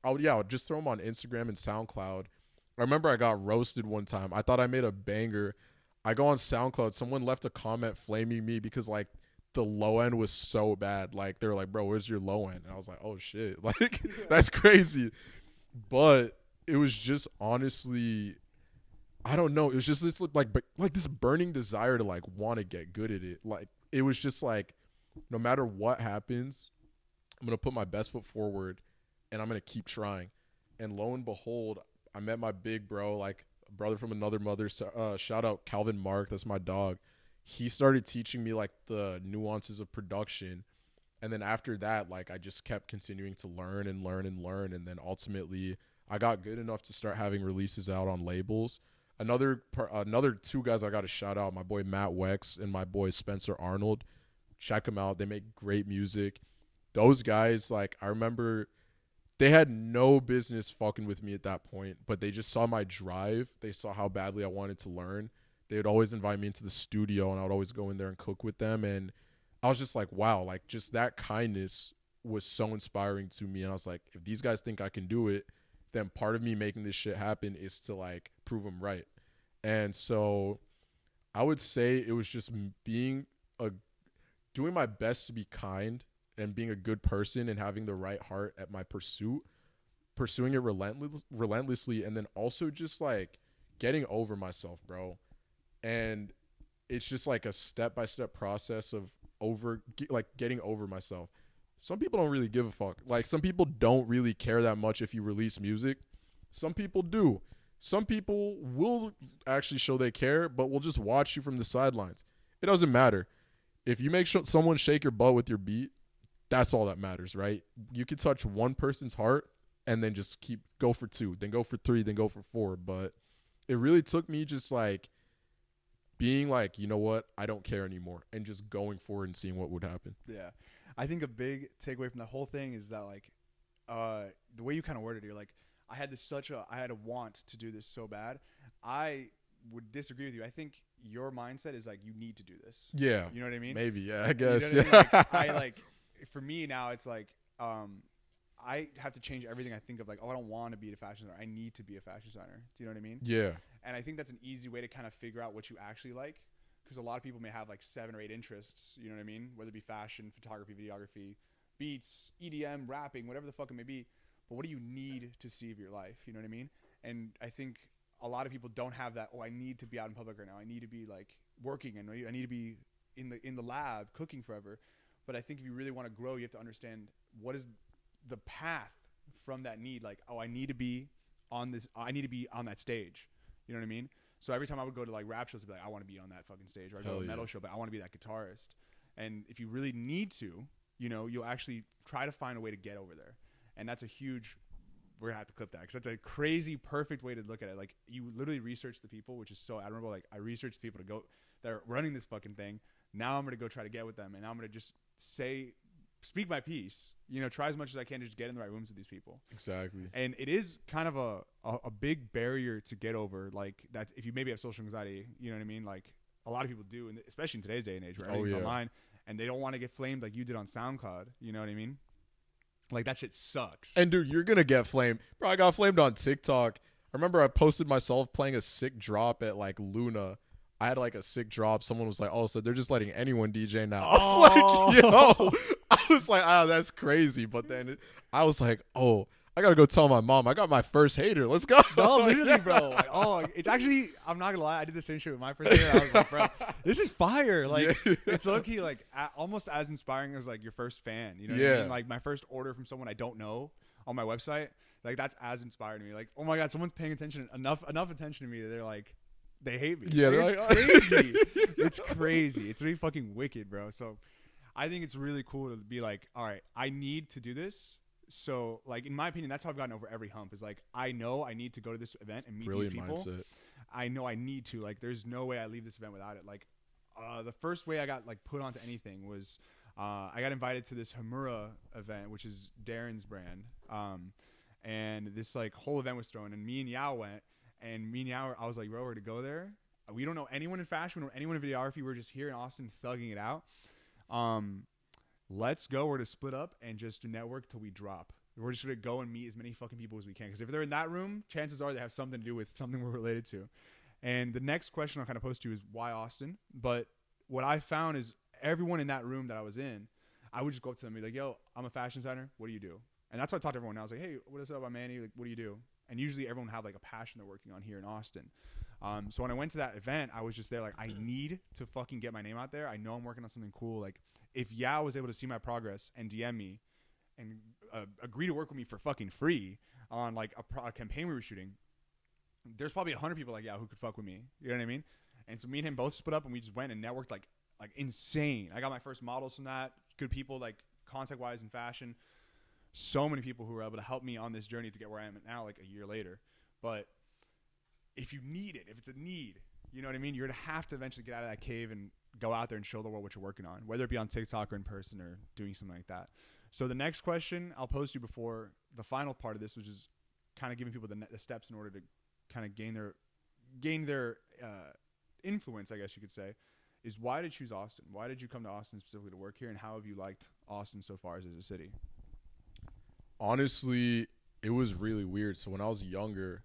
I would just throw them on Instagram and SoundCloud. I remember I got roasted one time. I thought I made a banger. I go on SoundCloud. Someone left a comment flaming me because like the low end was so bad. Like they were like, bro, where's your low end? And I was like, oh shit. Like that's crazy. But it was just honestly I don't know. It was just this like this burning desire to like want to get good at it. Like it was just like, no matter what happens, I'm gonna put my best foot forward, and I'm gonna keep trying. And lo and behold, I met my big bro, like a brother from another mother. Shout out Calvin Mark, that's my dog. He started teaching me like the nuances of production, and then after that, like I just kept continuing to learn and learn and learn, and then ultimately I got good enough to start having releases out on labels. Another two guys I got to shout out, my boy Matt Wex and my boy Spencer Arnold. Check them out. They make great music. Those guys, like, I remember they had no business fucking with me at that point, but they just saw my drive. They saw how badly I wanted to learn. They would always invite me into the studio, and I would always go in there and cook with them. And I was just like, wow, like, just that kindness was so inspiring to me. And I was like, if these guys think I can do it, then part of me making this shit happen is to, like, prove them right. And so I would say it was just doing my best to be kind and being a good person and having the right heart at my pursuing it relentlessly, and then also just like getting over myself, bro. And it's just like a step-by-step process of getting over myself. Some people don't really give a fuck. Like, some people don't really care that much if you release music. Some people do. Some people will actually show they care, but will just watch you from the sidelines. It doesn't matter. If you make someone shake your butt with your beat, that's all that matters, right? You can touch one person's heart and then just go for 2, then go for 3, then go for 4. But it really took me just like being like, you know what, I don't care anymore, and just going forward and seeing what would happen. Yeah. I think a big takeaway from the whole thing is that, like, the way you kind of worded it, you're like, I had a want to do this so bad. I would disagree with you. I think your mindset is like, you need to do this. Yeah. You know what I mean? Maybe, yeah, I guess. You know what I mean? Like, for me now, it's like, I have to change everything I think of. Like, oh, I don't want to be a fashion designer. I need to be a fashion designer. Do you know what I mean? Yeah. And I think that's an easy way to kind of figure out what you actually like. Because a lot of people may have like 7 or 8 interests, you know what I mean? Whether it be fashion, photography, videography, beats, EDM, rapping, whatever the fuck it may be. But what do you need to see of your life? You know what I mean? And I think a lot of people don't have that. Oh, I need to be out in public right now. I need to be like working, and I need to be in the lab cooking forever. But I think if you really want to grow, you have to understand what is the path from that need. Like, oh, I need to be on this. I need to be on that stage. You know what I mean? So every time I would go to like rap shows, I'd be like, I want to be on that fucking stage. Or I go to a metal show, but I want to be that guitarist. And if you really need to, you know, you'll actually try to find a way to get over there. And that's a huge, we're going to have to clip that, because that's a crazy, perfect way to look at it. Like, you literally research the people, which is so admirable. Like, I researched the people that are running this fucking thing. Now I'm going to go try to get with them. And I'm going to just speak my piece, you know, try as much as I can to just get in the right rooms with these people. Exactly. And it is kind of a big barrier to get over, like, that if you maybe have social anxiety, you know what I mean? Like, a lot of people do, and especially in today's day and age where everything's online, and they don't want to get flamed like you did on SoundCloud. You know what I mean? Like, that shit sucks. And dude, you're going to get flamed. Bro, I got flamed on TikTok. I remember I posted myself playing a sick drop at like Luna. I had like a sick drop. Someone was like, oh, so they're just letting anyone DJ now. I was like, yo. I was like, oh, that's crazy. But then I was like, oh, I got to go tell my mom. I got my first hater. Let's go. No, literally, bro. Like, oh, it's actually, I'm not going to lie. I did the same shit with my first hater. I was like, bro, this is fire. Like, it's low-key, like, almost as inspiring as, like, your first fan. You know what I mean? Like, my first order from someone I don't know on my website, like, that's as inspiring to me. Like, oh, my God, someone's paying attention, enough attention to me that they're like, they hate me. Yeah, like, it's crazy. It's crazy. It's really fucking wicked, bro. So I think it's really cool to be like, all right, I need to do this. So, like, in my opinion, that's how I've gotten over every hump, is like, I know I need to go to this event and meet these people. Mindset. I know I need to. Like, there's no way I leave this event without it. Like, the first way I got, like, put onto anything was I got invited to this Hamura event, which is Darren's brand. And this, like, whole event was thrown, and me and Yao went. And me and Yao, I was like, bro, we're to go there. We don't know anyone in fashion. We don't know anyone in videography. We're just here in Austin thugging it out. Let's go. We're to split up and just network till we drop. We're just going to go and meet as many fucking people as we can. Because if they're in that room, chances are they have something to do with something we're related to. And the next question I'll kind of pose to you is, why Austin? But what I found is everyone in that room that I was in, I would just go up to them and be like, yo, I'm a fashion designer. What do you do? And that's what I talk to everyone now. I was like, hey, what is up? I'm Manny. Like, what do you do? And usually everyone have like a passion they're working on here in Austin. So when I went to that event, I was just there like, I need to fucking get my name out there. I know I'm working on something cool. Like if Yao was able to see my progress and DM me and agree to work with me for fucking free on like a campaign we were shooting, there's probably 100 people like Yao who could fuck with me. You know what I mean? And so me and him both split up and we just went and networked like insane. I got my first models from that. Good people like contact wise and fashion. So many people who were able to help me on this journey to get where I am now, like a year later. But if you need it, if it's a need, you know what I mean? You're going to have to eventually get out of that cave and go out there and show the world what you're working on, whether it be on TikTok or in person or doing something like that. So the next question I'll pose to you before the final part of this, which is kind of giving people the steps in order to kind of gain their influence, I guess you could say, is why did you choose Austin? Why did you come to Austin specifically to work here, and how have you liked Austin so far as a city? Honestly, it was really weird. So when I was younger,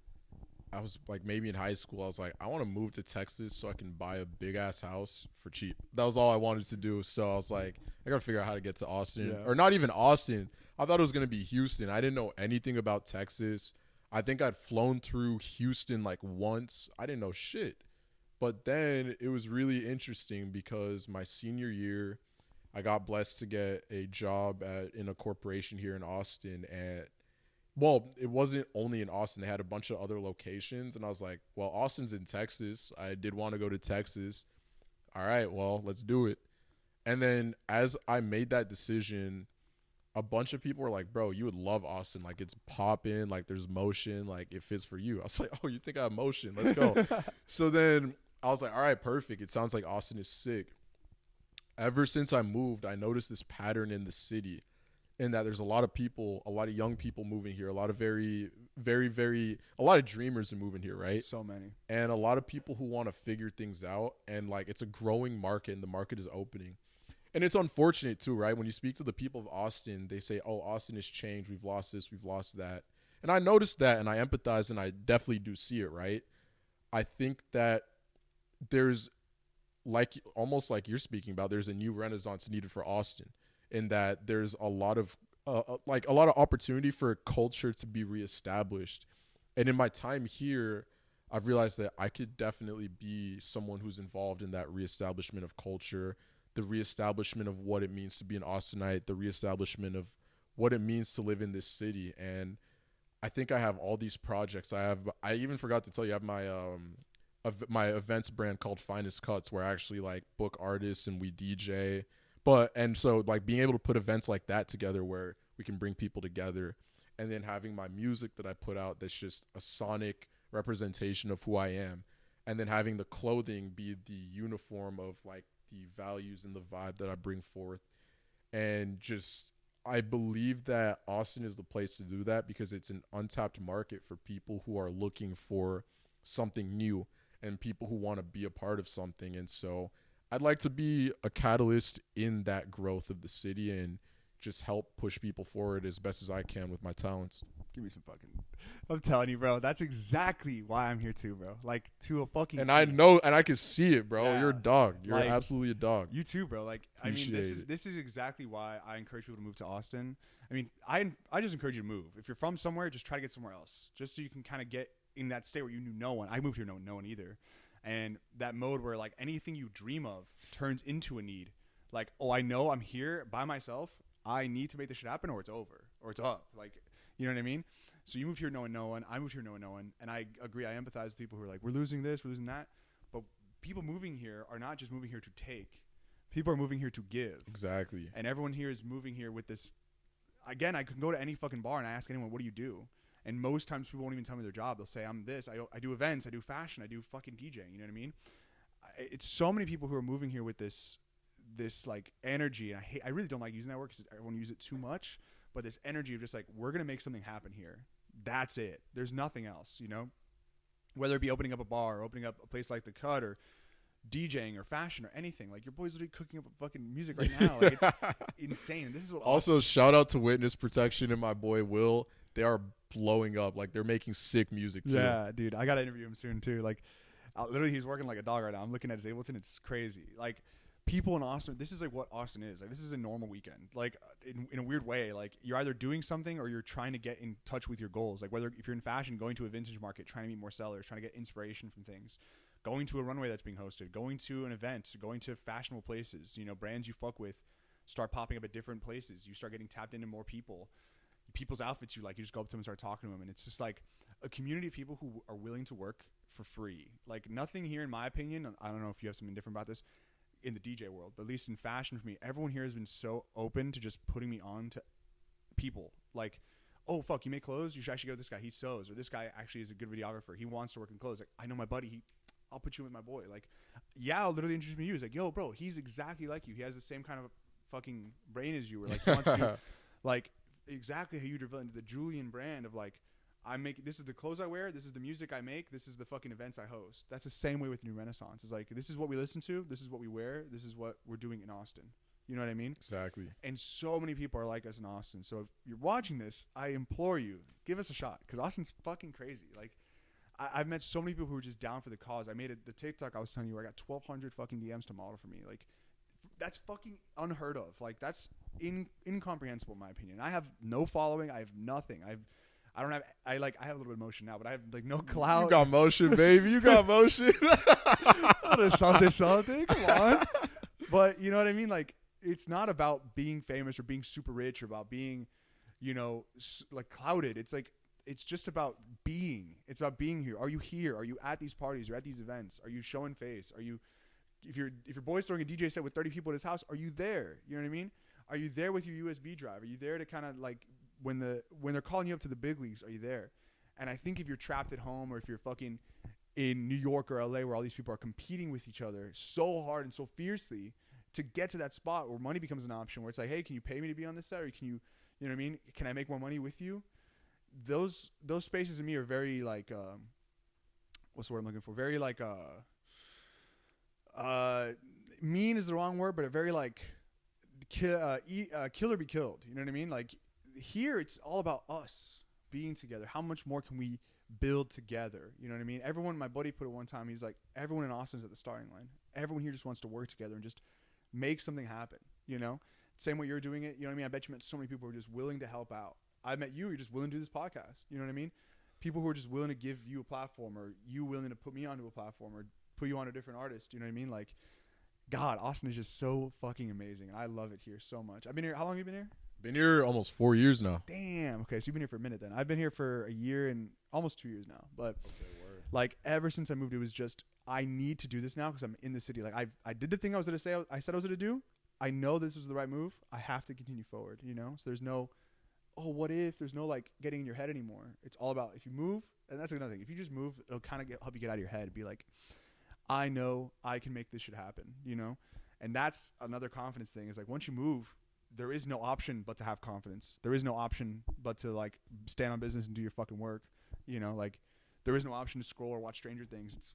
I was like maybe in high school, I was like, I want to move to Texas so I can buy a big ass house for cheap. That was all I wanted to do. So I was like, I got to figure out how to get to Austin, or not even Austin. I thought it was going to be Houston. I didn't know anything about Texas. I think I'd flown through Houston like once. I didn't know shit. But then it was really interesting because my senior year, I got blessed to get a job in a corporation here in Austin. Well, it wasn't only in Austin. They had a bunch of other locations. And I was like, well, Austin's in Texas. I did want to go to Texas. All right, well, let's do it. And then as I made that decision, a bunch of people were like, bro, you would love Austin. Like, it's popping. Like, there's motion. Like, it fits for you. I was like, oh, you think I have motion? Let's go. So then I was like, all right, perfect. It sounds like Austin is sick. Ever since I moved, I noticed this pattern in the city in that there's a lot of people, a lot of young people moving here, a lot of a lot of dreamers are moving here, right? So many. And a lot of people who want to figure things out. And, like, it's a growing market and the market is opening. And it's unfortunate, too, right? When you speak to the people of Austin, they say, oh, Austin has changed. We've lost this. We've lost that. And I noticed that, and I empathize, and I definitely do see it, right? I think that there's, like, almost like you're speaking about, there's a new renaissance needed for Austin in that there's a lot of opportunity for culture to be reestablished. And in my time here, I've realized that I could definitely be someone who's involved in that reestablishment of culture, the reestablishment of what it means to be an Austinite, the reestablishment of what it means to live in this city. And I think I have all these projects. I even forgot to tell you, I have my events brand called Finest Cuts, where I actually like book artists and we DJ. And so like being able to put events like that together where we can bring people together, and then having my music that I put out that's just a sonic representation of who I am, and then having the clothing be the uniform of like the values and the vibe that I bring forth. And just, I believe that Austin is the place to do that because it's an untapped market for people who are looking for something new and people who want to be a part of something. And so I'd like to be a catalyst in that growth of the city and just help push people forward as best as I can with my talents. Give me some fucking, I'm telling you, bro, that's exactly why I'm here too, bro. Like, to a fucking And team. I know, and I can see it, bro. Yeah. You're a dog. You're Like, absolutely a dog. You too, bro. Like, Appreciate I mean, it. this is exactly why I encourage people to move to Austin. I mean, I just encourage you to move. If you're from somewhere, just try to get somewhere else, just so you can kind of get in that state where you knew no one. I moved here knowing no one either, and that mode where like anything you dream of turns into a need. Like, oh, I know I'm here by myself. I need to make this shit happen, or it's over, or it's up. Like, you know what I mean? So you moved here knowing no one. I moved here knowing no one, and I agree. I empathize with people who are like, we're losing this, we're losing that. But people moving here are not just moving here to take. People are moving here to give. Exactly. And everyone here is moving here with this. Again, I can go to any fucking bar and I ask anyone, what do you do? And most times people won't even tell me their job. They'll say, I'm this. I do events. I do fashion. I do fucking DJing. You know what I mean? It's so many people who are moving here with this like energy. And I really don't like using that word because everyone uses it too much. But this energy of just like, we're going to make something happen here. That's it. There's nothing else, you know? Whether it be opening up a bar or opening up a place like The Cut or DJing or fashion or anything. Like, your boy's literally cooking up fucking music right now. Like, it's insane. This is what Also, shout out to Witness Protection and my boy Will. They are blowing up. Like, they're making sick music too. Yeah, dude. I got to interview him soon too. Like, literally he's working like a dog right now. I'm looking at his Ableton. It's crazy. Like, people in Austin, this is like what Austin is. Like, this is a normal weekend. Like, in a weird way, like, you're either doing something or you're trying to get in touch with your goals. Like, whether if you're in fashion, going to a vintage market, trying to meet more sellers, trying to get inspiration from things, going to a runway that's being hosted, going to an event, going to fashionable places, you know, brands you fuck with start popping up at different places. You start getting tapped into more people. People's outfits you like, you just go up to them and start talking to them. And it's just like a community of people who are willing to work for free. Like, nothing here, in my opinion, I don't know if you have something different about this, in the DJ world, but at least in fashion for me, everyone here has been so open to just putting me on to people. Like, oh, fuck, you make clothes? You should actually go with this guy. He sews. Or this guy actually is a good videographer. He wants to work in clothes. Like, I know my buddy. I'll put you with my boy. Like, yeah, I'll literally introduce me to you. He's like, yo, bro, he's exactly like you. He has the same kind of fucking brain as you. Or like, he wants to do, like, exactly how you develop the Julian brand of like, this is the clothes I wear, this is the music I make, this is the fucking events I host. That's the same way with New Renaissance. It's like, this is what we listen to, this is what we wear, this is what we're doing in Austin. You know what I mean? Exactly. And so many people are like us in Austin. So if you're watching this, I implore you, give us a shot, because Austin's fucking crazy. Like, I've met so many people who are just down for the cause. I made the TikTok I was telling you where I got 1,200 fucking DMs to model for me. Like, that's fucking unheard of. Like, that's incomprehensible in my opinion. I have no following. I have nothing. I have a little bit of motion now, but I have like no clout. You got motion, baby. You got motion. something. Come on. But you know what I mean? Like, it's not about being famous or being super rich or about being, you know, like clouded. It's like, it's just about being. It's about being here. Are you here? Are you at these parties? Are you at these events? Are you showing face? Are you, if your boy's throwing a DJ set with 30 people at his house, are you there? You know what I mean? Are you there with your USB drive? Are you there to kind of like, when they're calling you up to the big leagues, are you there? And I think if you're trapped at home or if you're fucking in New York or LA where all these people are competing with each other so hard and so fiercely to get to that spot where money becomes an option, where it's like, hey, can you pay me to be on this set? Or can you know what I mean? Can I make more money with you? Those spaces in me are very like, what's the word I'm looking for? Very like, mean is the wrong word, but a very like, kill or be killed. You know what I mean? Like, here it's all about us being together. How much more can we build together? You know what I mean? My buddy put it one time, he's like, everyone in Austin's at the starting line. Everyone here just wants to work together and just make something happen, you know? Same way you're doing it, you know what I mean? I bet you met so many people who are just willing to help out. I met you're just willing to do this podcast, you know what I mean? People who are just willing to give you a platform, or you willing to put me onto a platform, or put you on a different artist, you know what I mean? Like, God, Austin is just so fucking amazing, and I love it here so much. I've been here, how long have you been here? Been here almost 4 years now. Damn. Okay, so you've been here for a minute then. I've been here for a year and almost 2 years now. But like, ever since I moved, it was just, I need to do this now because I'm in the city. Like, I did the thing I said I was going to do. I know this was the right move. I have to continue forward, you know? So there's no, oh, what if? There's no like getting in your head anymore. It's all about, if you move, and that's another thing. If you just move, it'll kind of help you get out of your head. Be like, I know I can make this shit happen, you know? And that's another confidence thing, is like, once you move, there is no option but to have confidence. There is no option but to like stand on business and do your fucking work. You know, like, there is no option to scroll or watch Stranger Things. It's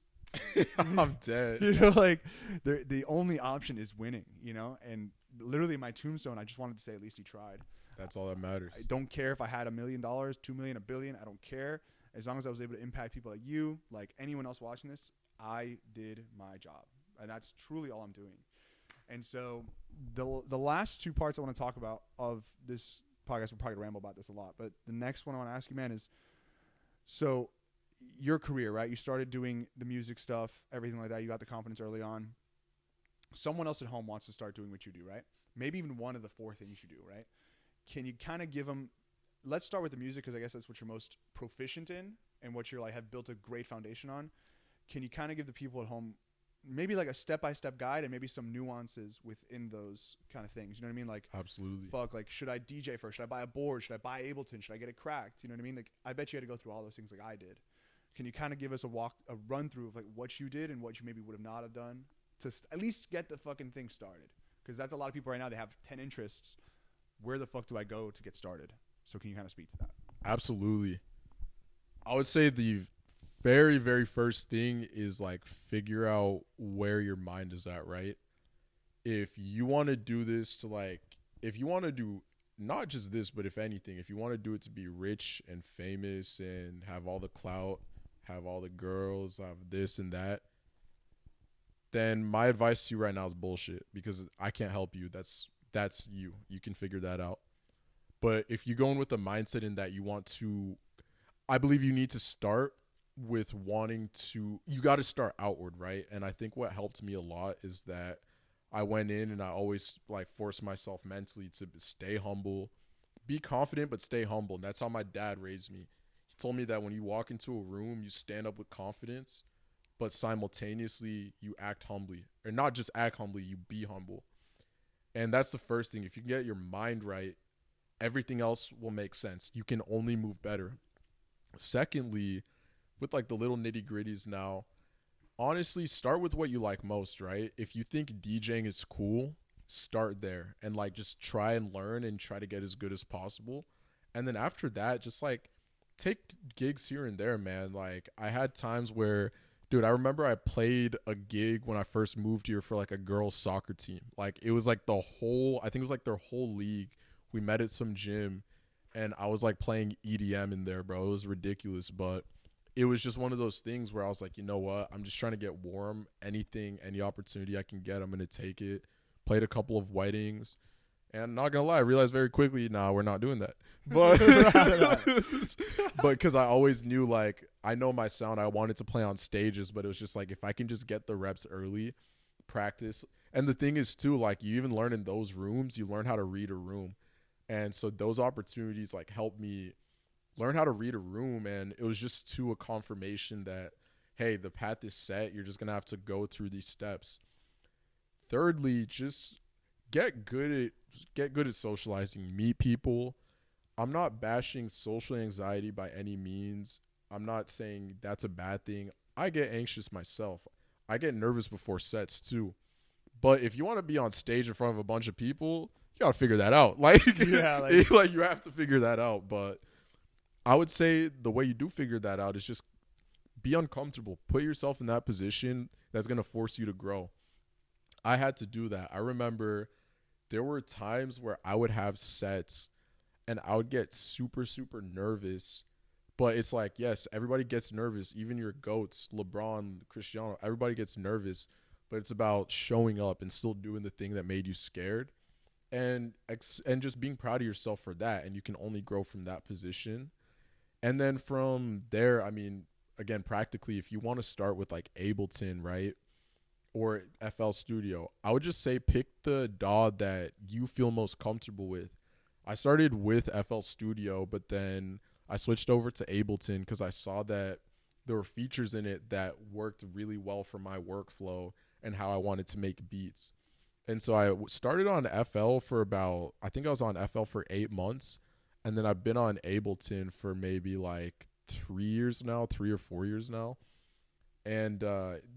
I'm dead. You know, like, the only option is winning, you know? And literally my tombstone, I just wanted to say, at least he tried. That's all that matters. I don't care if I had $1 million, $2 million, $1 billion. I don't care. As long as I was able to impact people like you, like anyone else watching this, I did my job. And that's truly all I'm doing. And so the last two parts I want to talk about of this podcast, we're probably going to ramble about this a lot, but the next one I want to ask you, man, is, so your career, right? You started doing the music stuff, everything like that. You got the confidence early on. Someone else at home wants to start doing what you do, right? Maybe even one of the four things you do, right? Can you kind of give them, let's start with the music, because I guess that's what you're most proficient in and what you're like have built a great foundation on. Can you kind of give the people at home maybe like a step-by-step guide and maybe some nuances within those kind of things? You know what I mean? Like, absolutely. Fuck, like, should I DJ first? Should I buy a board? Should I buy Ableton? Should I get it cracked? You know what I mean? Like, I bet you had to go through all those things like I did. Can you kind of give us a run through of like what you did and what you maybe would have not have done to at least get the fucking thing started? Because that's a lot of people right now. They have 10 interests. Where the fuck do I go to get started? So can you kind of speak to that? Absolutely. I would say the very, very first thing is like figure out where your mind is at, right? If you want to do this to like, if you want to do not just this, but if anything, if you want to do it to be rich and famous and have all the clout, have all the girls, have this and that, then my advice to you right now is bullshit because I can't help you. That's you. You can figure that out. But if you go in with the mindset in that you want to, I believe you need to start with wanting to, you got to start outward, right? And I think what helped me a lot is that I went in and I always like forced myself mentally to stay humble, be confident, but stay humble. And that's how my dad raised me. He told me that when you walk into a room, you stand up with confidence, but simultaneously you act humbly. Or not just act humbly, you be humble. And that's the first thing. If you can get your mind right, everything else will make sense. You can only move better. Secondly, with like the little nitty gritties now, honestly, start with what you like most, right? If you think DJing is cool, start there and like just try and learn and try to get as good as possible. And then after that, just like take gigs here and there, man. Like I had times where, dude, I remember I played a gig when I first moved here for like a girls soccer team. Like it was like I think it was like their whole league. We met at some gym and I was like playing EDM in there, bro. It was ridiculous, but it was just one of those things where I was like, you know what? I'm just trying to get warm. Any opportunity I can get, I'm going to take it. Played a couple of weddings. And not going to lie, I realized very quickly, nah, we're not doing that. But but because I always knew, like, I know my sound. I wanted to play on stages, but it was just like, if I can just get the reps early, practice. And the thing is, too, like, you even learn in those rooms, you learn how to read a room. And so those opportunities, like, helped me learn how to read a room, and it was just a confirmation that, hey, the path is set. You're just going to have to go through these steps. Thirdly, just get good at socializing, meet people. I'm not bashing social anxiety by any means. I'm not saying that's a bad thing. I get anxious myself. I get nervous before sets too. But if you want to be on stage in front of a bunch of people, you got to figure that out. Like, yeah, like you have to figure that out. But I would say the way you do figure that out is just be uncomfortable. Put yourself in that position that's going to force you to grow. I had to do that. I remember there were times where I would have sets and I would get super, super nervous. But it's like, yes, everybody gets nervous. Even your GOATs, LeBron, Cristiano, everybody gets nervous. But it's about showing up and still doing the thing that made you scared. And just being proud of yourself for that. And you can only grow from that position. And then from there, I mean, again, practically, if you want to start with like Ableton, right, or FL Studio, I would just say pick the DAW that you feel most comfortable with. I started with FL Studio, but then I switched over to Ableton because I saw that there were features in it that worked really well for my workflow and how I wanted to make beats. And so I started on FL for about, I think I was on FL for 8 months. And then I've been on Ableton for maybe like 3 or 4 years now. And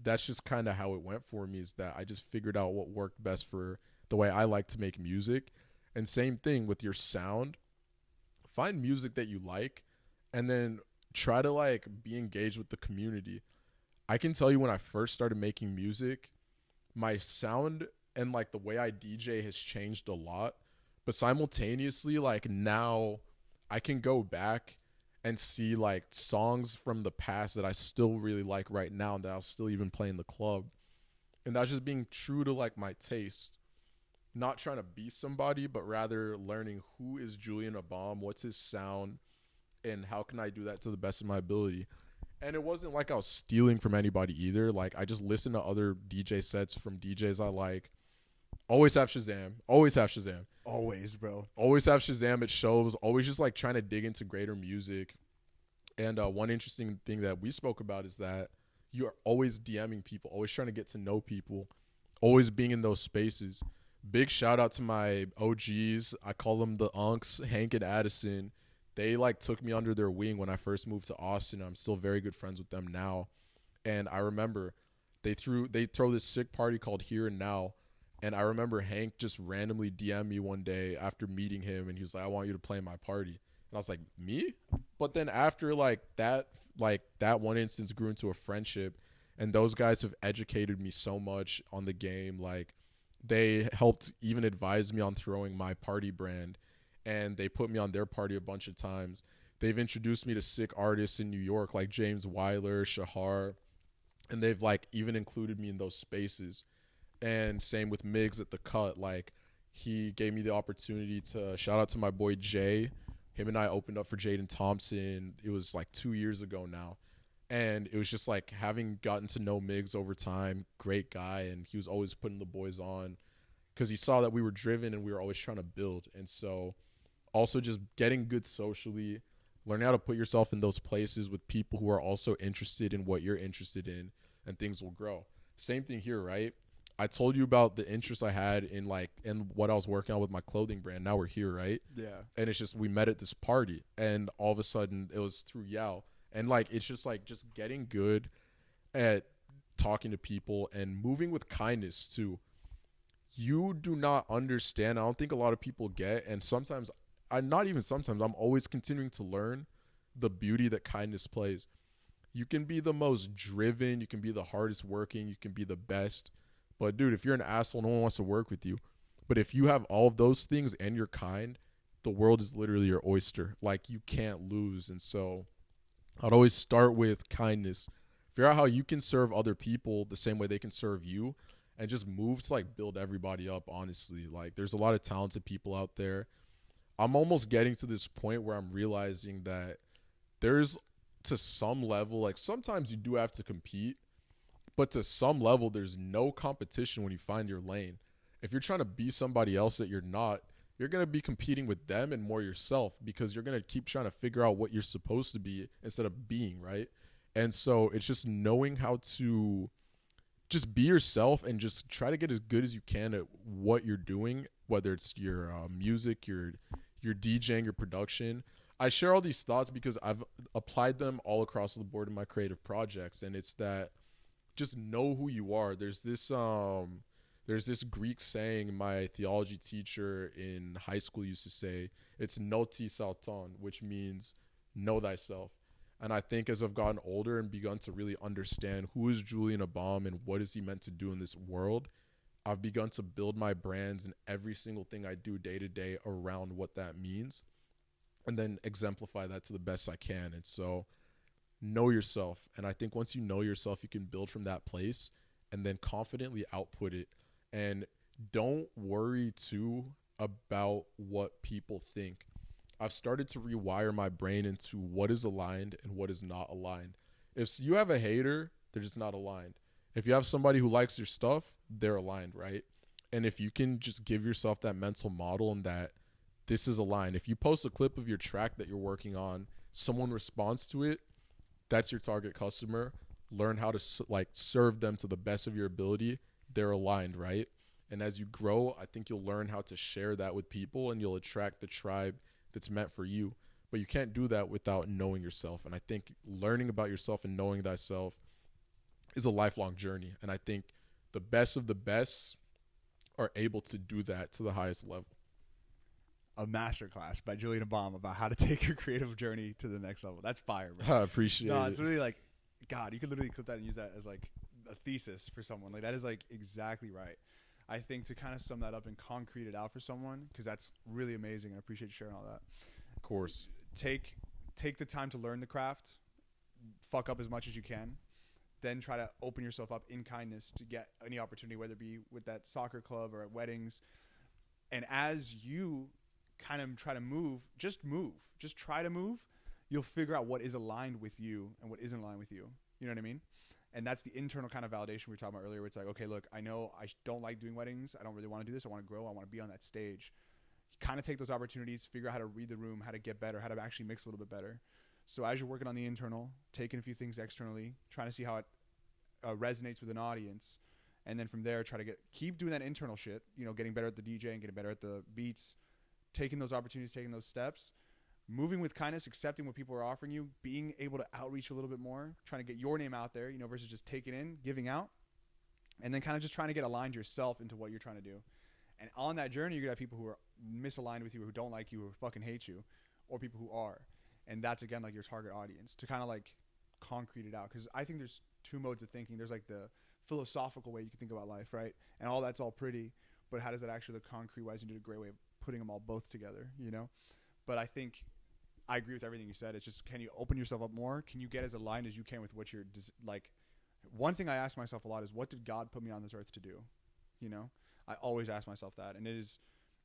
that's just kind of how it went for me, is that I just figured out what worked best for the way I like to make music. And same thing with your sound. Find music that you like and then try to like be engaged with the community. I can tell you when I first started making music, my sound and like the way I DJ has changed a lot. But simultaneously, like now I can go back and see like songs from the past that I still really like right now and that I'll still even play in the club. And that's just being true to like my taste. Not trying to be somebody, but rather learning who is Julian Abam, what's his sound, and how can I do that to the best of my ability. And it wasn't like I was stealing from anybody either. Like I just listened to other DJ sets from DJs I like. Always have Shazam. Always, bro. Always have Shazam at shows. Always just like trying to dig into greater music. And one interesting thing that we spoke about is that you are always DMing people, always trying to get to know people, always being in those spaces. Big shout out to my OGs. I call them the Unks, Hank and Addison. They like took me under their wing when I first moved to Austin. I'm still very good friends with them now. And I remember they throw this sick party called Here and Now. And I remember Hank just randomly DM'd me one day after meeting him, and he was like, I want you to play my party. And I was like, me? But then after that one instance grew into a friendship, and those guys have educated me so much on the game. Like they helped even advise me on throwing my party brand, and they put me on their party a bunch of times. They've introduced me to sick artists in New York like James Weiler, Shahar. and they've like even included me in those spaces. And same with Migs at the cut. Like, he gave me the opportunity to shout out to my boy Jay. Him and I opened up for Jaden Thompson. It was like 2 years ago now. And it was just like having gotten to know Migs over time, great guy. And he was always putting the boys on because he saw that we were driven and we were always trying to build. And so also just getting good socially, learning how to put yourself in those places with people who are also interested in what you're interested in, and things will grow. Same thing here, right? I told you about the interest I had in like in what I was working on with my clothing brand. Now we're here, right? Yeah. And it's just we met at this party, and all of a sudden it was through Yao, and like it's just like just getting good at talking to people and moving with kindness too. You do not understand. I don't think a lot of people get, and sometimes I not even sometimes I'm always continuing to learn the beauty that kindness plays. You can be the most driven, you can be the hardest working, you can be the best. But dude, if you're an asshole, no one wants to work with you. But if you have all of those things and you're kind, the world is literally your oyster. Like, you can't lose. And so I'd always start with kindness. Figure out how you can serve other people the same way they can serve you, and just move to like build everybody up, honestly. Like, there's a lot of talented people out there. I'm almost getting to this point where I'm realizing that there's, to some level, like sometimes you do have to compete, but to some level there's no competition when you find your lane. If you're trying to be somebody else that you're not, you're going to be competing with them and more yourself, because you're going to keep trying to figure out what you're supposed to be instead of being, right? And so it's just knowing how to just be yourself and just try to get as good as you can at what you're doing, whether it's your music, your DJing, your production. I share all these thoughts because I've applied them all across the board in my creative projects, and it's that just know who you are. There's this Greek saying my theology teacher in high school used to say. It's noti salton, which means know thyself. And I think as I've gotten older and begun to really understand who is Julian Abam and what is he meant to do in this world, I've begun to build my brands and every single thing I do day to day around what that means, and then exemplify that to the best I can. And so know yourself. And I think once you know yourself, you can build from that place and then confidently output it. And don't worry too about what people think. I've started to rewire my brain into what is aligned and what is not aligned. If you have a hater, they're just not aligned. If you have somebody who likes your stuff, they're aligned, right? And if you can just give yourself that mental model and that this is aligned. If you post a clip of your track that you're working on, someone responds to it, that's your target customer. Learn how to like serve them to the best of your ability. They're aligned, right? And as you grow, I think you'll learn how to share that with people, and you'll attract the tribe that's meant for you. But you can't do that without knowing yourself. And I think learning about yourself and knowing thyself is a lifelong journey. And I think the best of the best are able to do that to the highest level. A masterclass by Julian Abam about how to take your creative journey to the next level. That's fire, I bro. appreciate No, it. it's really like, God, you could literally clip that and use that as like a thesis for someone. Like, that is like exactly right. I think to kind of sum that up and concrete it out for someone, because that's really amazing. I appreciate you sharing all that. Of course. Take the time to learn the craft, fuck up as much as you can, then try to open yourself up in kindness to get any opportunity, whether it be with that soccer club or at weddings. And as you kind of try to move, just try to move, you'll figure out what is aligned with you and what isn't aligned with you. You know what I mean? And that's the internal kind of validation we were talking about earlier, where it's like, okay, look, I know I don't like doing weddings. I don't really want to do this. I want to grow. I want to be on that stage. You kind of take those opportunities, figure out how to read the room, how to get better, how to actually mix a little bit better. So as you're working on the internal, taking a few things externally, trying to see how it resonates with an audience, and then from there try to keep doing that internal shit, getting better at the DJ and getting better at the beats, taking those opportunities, taking those steps, moving with kindness, accepting what people are offering you, being able to outreach a little bit more, trying to get your name out there, versus just taking in, giving out, and then kind of just trying to get aligned yourself into what you're trying to do. And on that journey, you're going to have people who are misaligned with you, who don't like you, who fucking hate you, or people who are. And that's, again, like your target audience, to kind of like concrete it out. Because I think there's two modes of thinking. There's like the philosophical way you can think about life, right? And all that's all pretty, but how does that actually look concrete-wise? You do a great way of putting them all both together, But I think I agree with everything you said. It's just, can you open yourself up more? Can you get as aligned as you can with what you're like, one thing I ask myself a lot is, what did God put me on this earth to do? You know, I always ask myself that. And is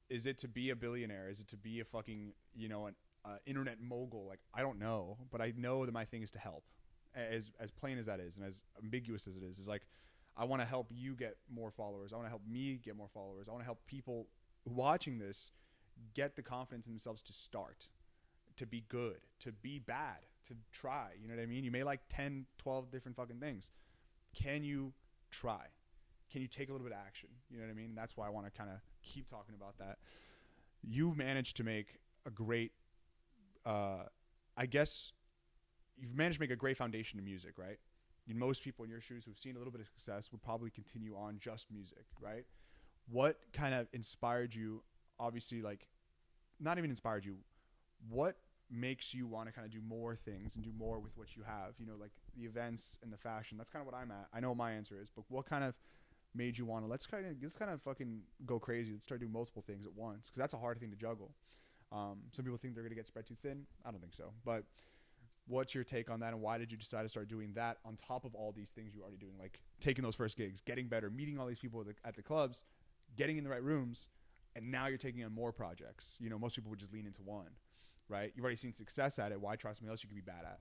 it to be a billionaire? Is it to be a fucking, an internet mogul? Like, I don't know, but I know that my thing is to help. As plain as that is, and as ambiguous as it is like, I want to help you get more followers. I want to help me get more followers. I want to help people watching this get the confidence in themselves to start, to be good, to be bad, to try. You know what I mean? You may like 10, 12 different fucking things. Can you try? Can you take a little bit of action? You know what I mean? That's why I want to kind of keep talking about that. You managed to make a great, I guess, you've managed to make a great foundation to music, right? Most people in your shoes who've seen a little bit of success would probably continue on just music, right? What kind of inspired you? Obviously, like, not even inspired you. What makes you want to kind of do more things and do more with what you have? Like the events and the fashion. That's kind of what I'm at. I know what my answer is, but what kind of made you want to let's kind of fucking go crazy? Let's start doing multiple things at once, because that's a hard thing to juggle. Some people think they're going to get spread too thin. I don't think so. But what's your take on that, and why did you decide to start doing that on top of all these things you're already doing, like taking those first gigs, getting better, meeting all these people at the clubs, getting in the right rooms, and now you're taking on more projects? Most people would just lean into one, right? You've already seen success at it. Why try something else you could be bad at?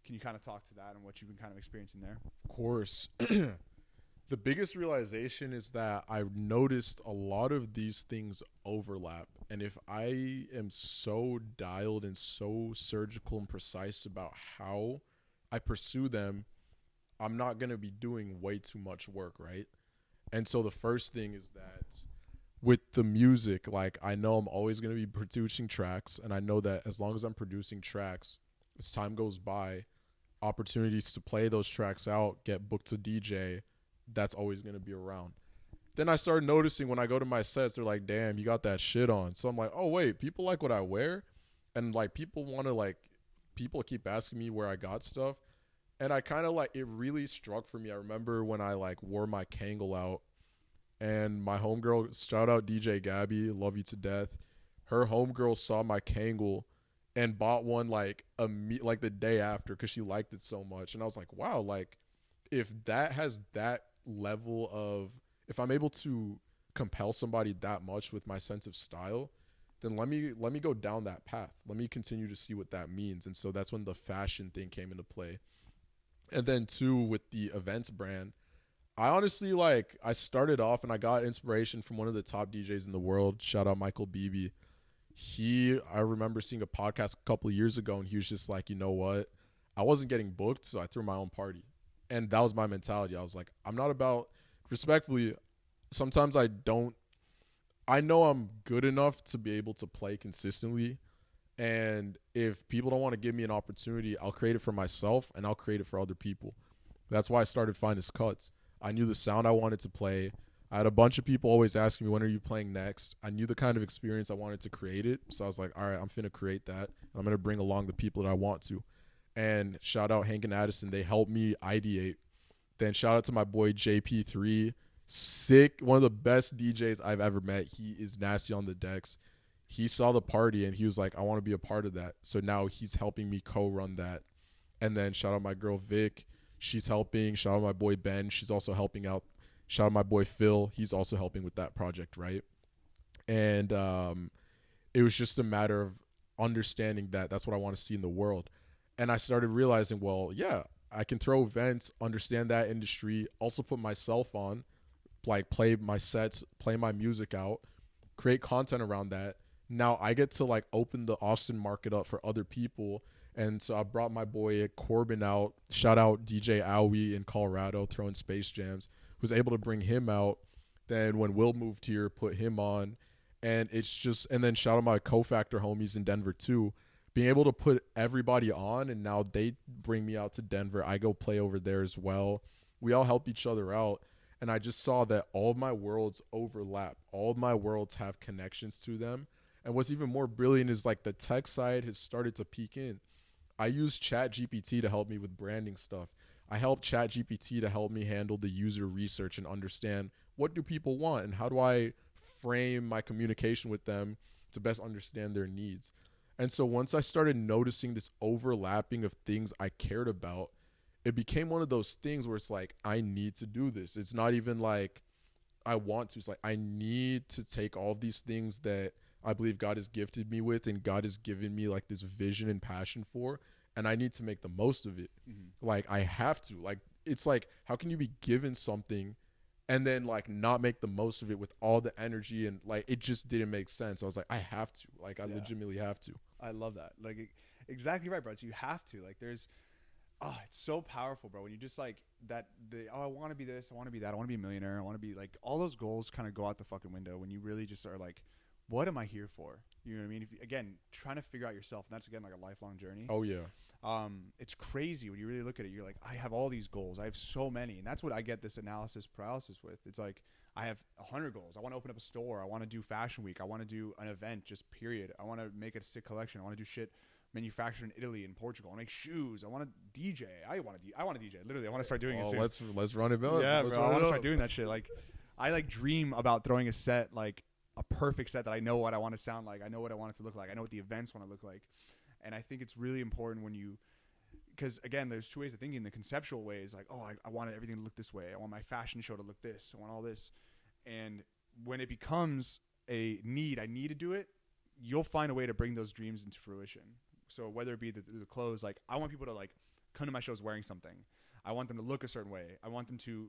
Can you kind of talk to that and what you've been kind of experiencing there? Of course. The biggest realization is that I've noticed a lot of these things overlap. And if I am so dialed and so surgical and precise about how I pursue them, I'm not going to be doing way too much work, right? And so the first thing is that with the music, like, I know I'm always going to be producing tracks. And I know that as long as I'm producing tracks, as time goes by, opportunities to play those tracks out, get booked to DJ, that's always going to be around. Then I started noticing when I go to my sets, they're like, damn, you got that shit on. So I'm like, oh, wait, people like what I wear? And, like, people keep asking me where I got stuff. And I kind of, like, it really struck for me. I remember when I, like, wore my Kangol out, and my homegirl, shout out DJ Gabby, love you to death. Her homegirl saw my Kangol and bought one, like the day after, because she liked it so much. And I was like, wow, like, if that has that level of, if I'm able to compel somebody that much with my sense of style, then let me go down that path. Let me continue to see what that means. And so that's when the fashion thing came into play. And then too, with the events brand, I honestly, like, I started off and I got inspiration from one of the top DJs in the world. Shout out Michael Beebe. I remember seeing a podcast a couple of years ago, and he was just like, you know what? I wasn't getting booked, so I threw my own party. And that was my mentality. I was like, I'm not about, respectfully, sometimes I know I'm good enough to be able to play consistently. And if people don't want to give me an opportunity, I'll create it for myself and I'll create it for other people. That's why I started Finest Cuts. I knew the sound I wanted to play. I had a bunch of people always asking me, when are you playing next? I knew the kind of experience I wanted to create it. So I was like, all right, I'm finna create that. I'm going to bring along the people that I want to. And shout out Hank and Addison. They helped me ideate. Then shout out to my boy JP3. Sick. One of the best DJs I've ever met. He is nasty on the decks. He saw the party and he was like, I want to be a part of that. So now he's helping me co-run that. And then shout out my girl Vic. She's helping. Shout out my boy Ben. She's also helping out. Shout out my boy Phil. He's also helping with that project, right? And it was just a matter of understanding that that's what I want to see in the world. And I started realizing, well, yeah, I can throw events, understand that industry, also put myself on, like play my sets, play my music out, create content around that. Now I get to like open the Austin market up for other people. And so I brought my boy Corbin out. Shout out DJ Owie in Colorado throwing space jams. Was able to bring him out. Then when Will moved here, put him on. And it's just, and then shout out my Co-Factor homies in Denver too. Being able to put everybody on, and now they bring me out to Denver. I go play over there as well. We all help each other out. And I just saw that all of my worlds overlap. All of my worlds have connections to them. And what's even more brilliant is like the tech side has started to peek in. I use ChatGPT to help me with branding stuff. I help ChatGPT to help me handle the user research and understand what do people want and how do I frame my communication with them to best understand their needs. And so once I started noticing this overlapping of things I cared about, it became one of those things where it's like, I need to do this. It's not even like I want to. It's like, I need to take all of these things that I believe God has gifted me with and God has given me like this vision and passion for, and I need to make the most of it. Like, I have to. Like, it's like, how can you be given something and then like not make the most of it with all the energy? And like, it just didn't make sense. I was like, I have to. Like, I legitimately have to. I love that. Like, exactly right, bro. So you have to. Like, there's, oh, it's so powerful, bro. When you just like that, I want to be this, I want to be that, I want to be a millionaire, I want to be like, all those goals kind of go out the fucking window when you really just are like, what am I here for? You know what I mean? Again, trying to figure out yourself, and that's again like a lifelong journey. Oh yeah. It's crazy when you really look at it. You're like, I have all these goals, I have so many, and that's what I get this analysis paralysis with. It's like, I have 100 goals. I want to open up a store. I want to do fashion week. I want to do an event, just period. I want to make a sick collection. I want to do shit manufactured in Italy and Portugal. I want to make shoes. I want to DJ. I want to DJ. Literally, I want to start doing it soon. Let's run it up. Yeah, bro. I want to start doing that shit. Like, I like dream about throwing a set, like a perfect set that I know what I want to sound like. I know what I want it to look like. I know what the events want to look like. And I think it's really important when you, because again, there's two ways of thinking. The conceptual way is like, oh, I want everything to look this way. I want my fashion show to look this. I want all this. And when it becomes a need, I need to do it, you'll find a way to bring those dreams into fruition. So whether it be the clothes, like I want people to like come to my shows wearing something. I want them to look a certain way. I want them to,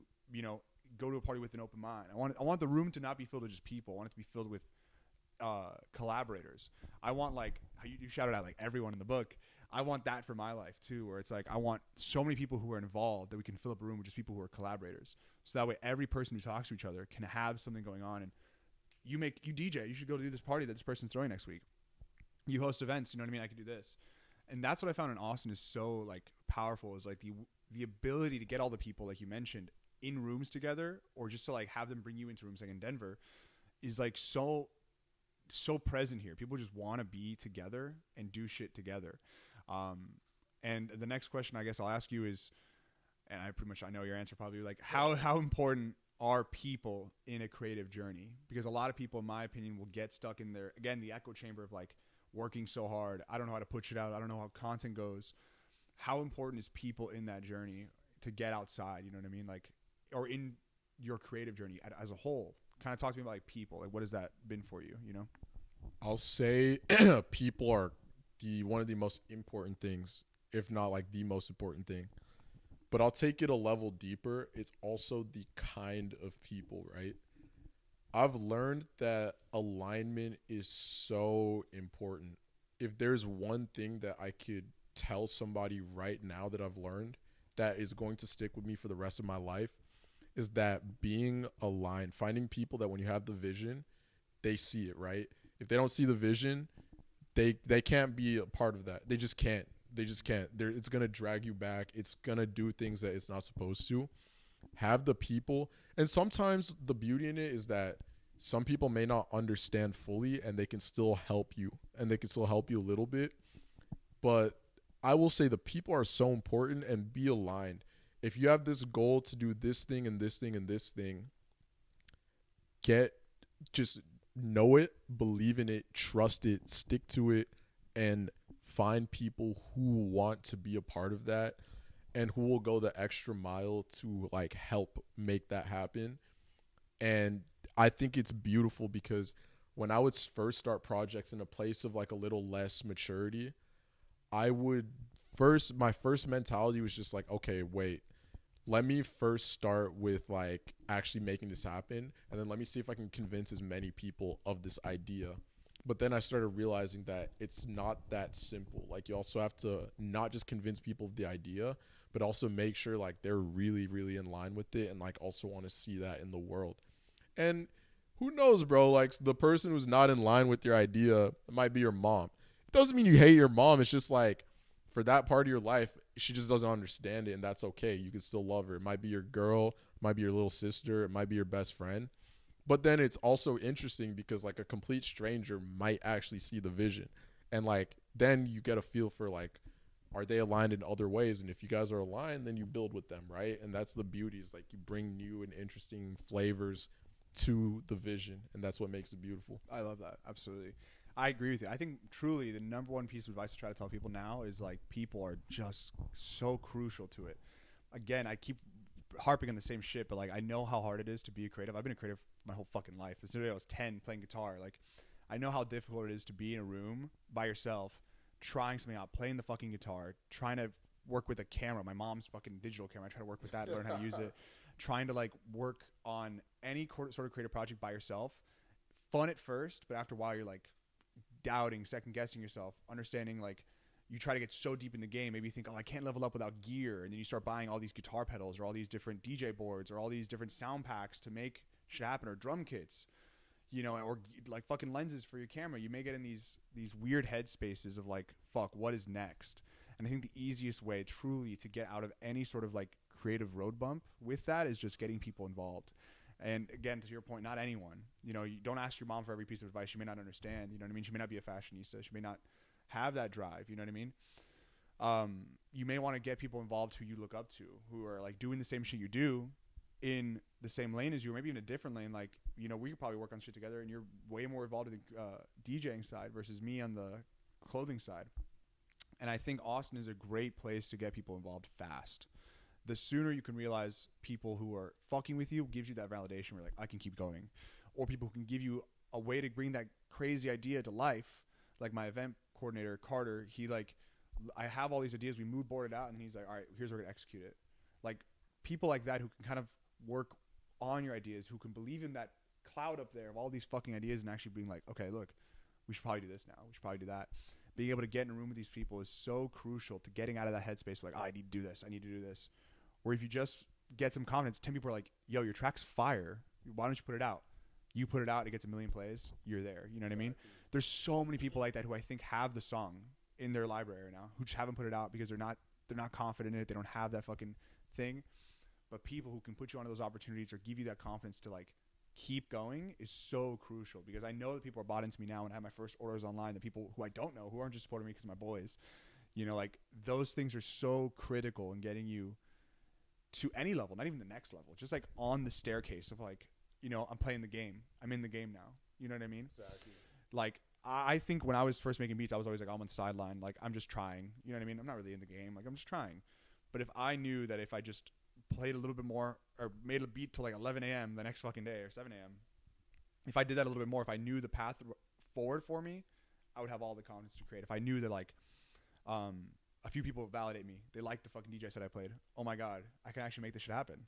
go to a party with an open mind. I want the room to not be filled with just people. I want it to be filled with collaborators. I want, like how you shouted out like everyone in the book. I want that for my life too, where it's like I want so many people who are involved that we can fill up a room with just people who are collaborators. So that way every person who talks to each other can have something going on. And you DJ, you should go to this party that this person's throwing next week. You host events, you know what I mean? I could do this. And that's what I found in Austin is so like powerful, is like the ability to get all the people, like you mentioned, in rooms together, or just to like have them bring you into rooms like in Denver, is like so present here. People just want to be together and do shit together. And the next question I guess I'll ask you is, and I know your answer probably, like how important are people in a creative journey? Because a lot of people, in my opinion, will get stuck in their, again, the echo chamber of like working so hard. I don't know how to put shit out. I don't know how content goes. How important is people in that journey to get outside? You know what I mean? Like, or in your creative journey as a whole. Kind of talk to me about like people. Like, what has that been for you? You know? I'll say people are one of the most important things, if not like the most important thing. But I'll take it a level deeper. It's also the kind of people, right? I've learned that alignment is so important. If there's one thing that I could tell somebody right now that I've learned that is going to stick with me for the rest of my life, is that being aligned, finding people that when you have the vision, they see it, right? If they don't see the vision, they can't be a part of that. They just can't. It's going to drag you back. It's going to do things that it's not supposed to. Have the people. And sometimes the beauty in it is that some people may not understand fully, and they can still help you. And they can still help you a little bit. But I will say the people are so important, and be aligned. If you have this goal to do this thing and this thing and this thing, just know it, believe in it, trust it, stick to it, and find people who want to be a part of that and who will go the extra mile to like help make that happen. And I think it's beautiful because when I would first start projects in a place of like a little less maturity, my first mentality was just like, okay, wait, let me first start with like actually making this happen, and then let me see if I can convince as many people of this idea. But then I started realizing that it's not that simple. Like, you also have to not just convince people of the idea, but also make sure like they're really, really in line with it, and like also want to see that in the world. And who knows, bro, like the person who's not in line with your idea might be your mom. It doesn't mean you hate your mom. It's just like, for that part of your life, she just doesn't understand it, and that's okay. You can still love her. It might be your girl, it might be your little sister, it might be your best friend. But then it's also interesting because like a complete stranger might actually see the vision. And like then you get a feel for like, are they aligned in other ways? And if you guys are aligned, then you build with them, right? And that's the beauty, is like you bring new and interesting flavors to the vision, and that's what makes it beautiful. I love that. Absolutely. I agree with you. I think truly the number one piece of advice to try to tell people now is like people are just so crucial to it. again, I keep harping on the same shit, but like I know how hard it is to be a creative. I've been a creative my whole fucking life. This day I was 10 playing guitar. Like I know how difficult it is to be in a room by yourself, trying something out, playing the fucking guitar, trying to work with a camera. My mom's fucking digital camera. I try to work with that, learn how to use it. Trying to like work on any sort of creative project by yourself. Fun at first, but after a while you're like doubting, second guessing yourself, understanding like you try to get so deep in the game, maybe you think, oh, I can't level up without gear, and then you start buying all these guitar pedals or all these different DJ boards or all these different sound packs to make shit happen, or drum kits, you know, or like fucking lenses for your camera. You may get in these weird head spaces of like, fuck, what is next? And I think the easiest way truly to get out of any sort of like creative road bump with that is just getting people involved. And again, to your point, not anyone. You know, you don't ask your mom for every piece of advice. She may not understand. You know what I mean? She may not be a fashionista. She may not have that drive. You know what I mean? You may want to get people involved who you look up to, who are like doing the same shit you do in the same lane as you, or maybe in a different lane. Like, you know, we could probably work on shit together, and you're way more involved in the DJing side versus me on the clothing side. And I think Austin is a great place to get people involved fast. The sooner you can realize people who are fucking with you gives you that validation where like, I can keep going. Or people who can give you a way to bring that crazy idea to life. Like my event coordinator, Carter, he like, I have all these ideas, we mood board it out, and he's like, all right, here's where we're gonna execute it. Like people like that who can kind of work on your ideas, who can believe in that cloud up there of all these fucking ideas and actually being like, okay, look, we should probably do this now. We should probably do that. Being able to get in a room with these people is so crucial to getting out of that headspace. Like, oh, I need to do this. I need to do this. Or if you just get some confidence, 10 people are like, yo, your track's fire. Why don't you put it out? You put it out, it gets 1 million plays. You're there. You know what I mean? There's so many people like that who I think have the song in their library right now, who just haven't put it out because they're not confident in it. They don't have that fucking thing. But people who can put you onto those opportunities or give you that confidence to like keep going is so crucial, because I know that people are bought into me now when I have my first orders online, the people who I don't know, who aren't just supporting me because of my boys, you know, like those things are so critical in getting you to any level, not even the next level, just like on the staircase of like, you know, I'm playing the game. I'm in the game now. You know what I mean? Exactly. Like, I think when I was first making beats, I was always like, I'm on the sideline. Like, I'm just trying. You know what I mean? I'm not really in the game. Like, I'm just trying. But if I knew that if I just played a little bit more or made a beat till like 11 a.m. the next fucking day or 7 a.m., if I did that a little bit more, if I knew the path forward for me, I would have all the confidence to create. If I knew that like a few people would validate me, they like the fucking DJ set I played, oh my God, I can actually make this shit happen.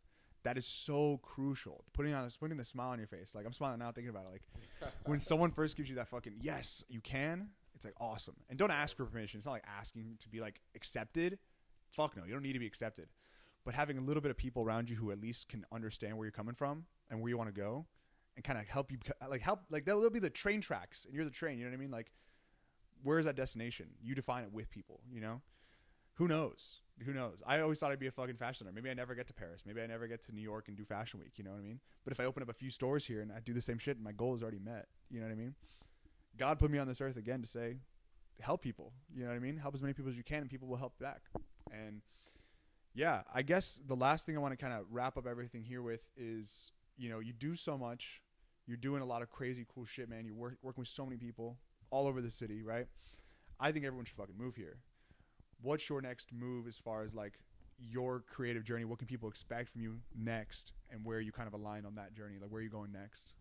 That is so crucial. Putting the smile on your face. Like, I'm smiling now thinking about it. Like, when someone first gives you that fucking, yes, you can, it's like awesome. And don't ask for permission. It's not like asking to be like accepted. Fuck no, you don't need to be accepted. But having a little bit of people around you who at least can understand where you're coming from and where you want to go and kind of help you, like they'll be the train tracks and you're the train, you know what I mean? Like, where is that destination? You define it with people, you know? Who knows? Who knows? I always thought I'd be a fucking fashion designer. Maybe I never get to Paris. Maybe I never get to New York and do Fashion Week. You know what I mean? But if I open up a few stores here and I do the same shit, my goal is already met. You know what I mean? God put me on this earth again to say, help people. You know what I mean? Help as many people as you can, and people will help back. And yeah, I guess the last thing I want to kind of wrap up everything here with is, you know, you do so much. You're doing a lot of crazy cool shit, man. You're working with so many people all over the city, right? I think everyone should fucking move here. What's your next move as far as like your creative journey? What can people expect from you next, and where you kind of align on that journey? Like, where are you going next?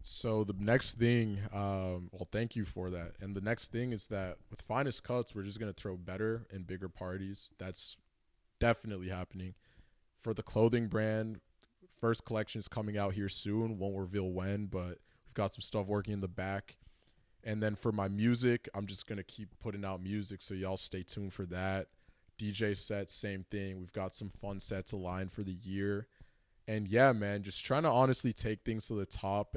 So the next thing, well, thank you for that. And the next thing is that with Finest Cuts, we're just going to throw better and bigger parties. That's definitely happening. For the clothing brand, first collection is coming out here soon. Won't reveal when, but we've got some stuff working in the back. And then for my music, I'm just going to keep putting out music, so y'all stay tuned for that. DJ sets, same thing. We've got some fun sets aligned for the year. And yeah, man, just trying to honestly take things to the top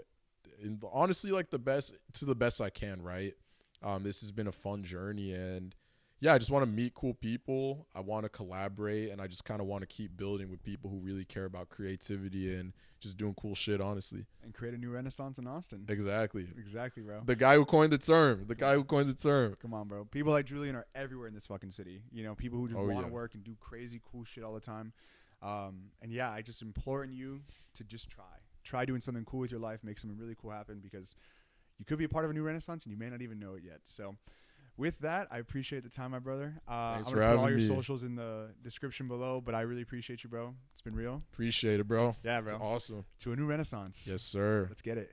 and honestly like the best I can, right? This has been a fun journey, and yeah, I just want to meet cool people. I want to collaborate, and I just kind of want to keep building with people who really care about creativity and just doing cool shit, honestly. And create a new renaissance in Austin. Exactly, bro. The guy who coined the term. Come on, bro. People like Julian are everywhere in this fucking city. You know, people who just want to work and do crazy cool shit all the time. And yeah, I just imploring you to just try doing something cool with your life, make something really cool happen, because you could be a part of a new renaissance and you may not even know it yet. So with that, I appreciate the time, my brother. I'm Thanks going for to put all having your me. socials in the description below, but I really appreciate you, bro. It's been real. Appreciate it, bro. Yeah, bro. It's awesome. To a new renaissance. Yes, sir. Let's get it.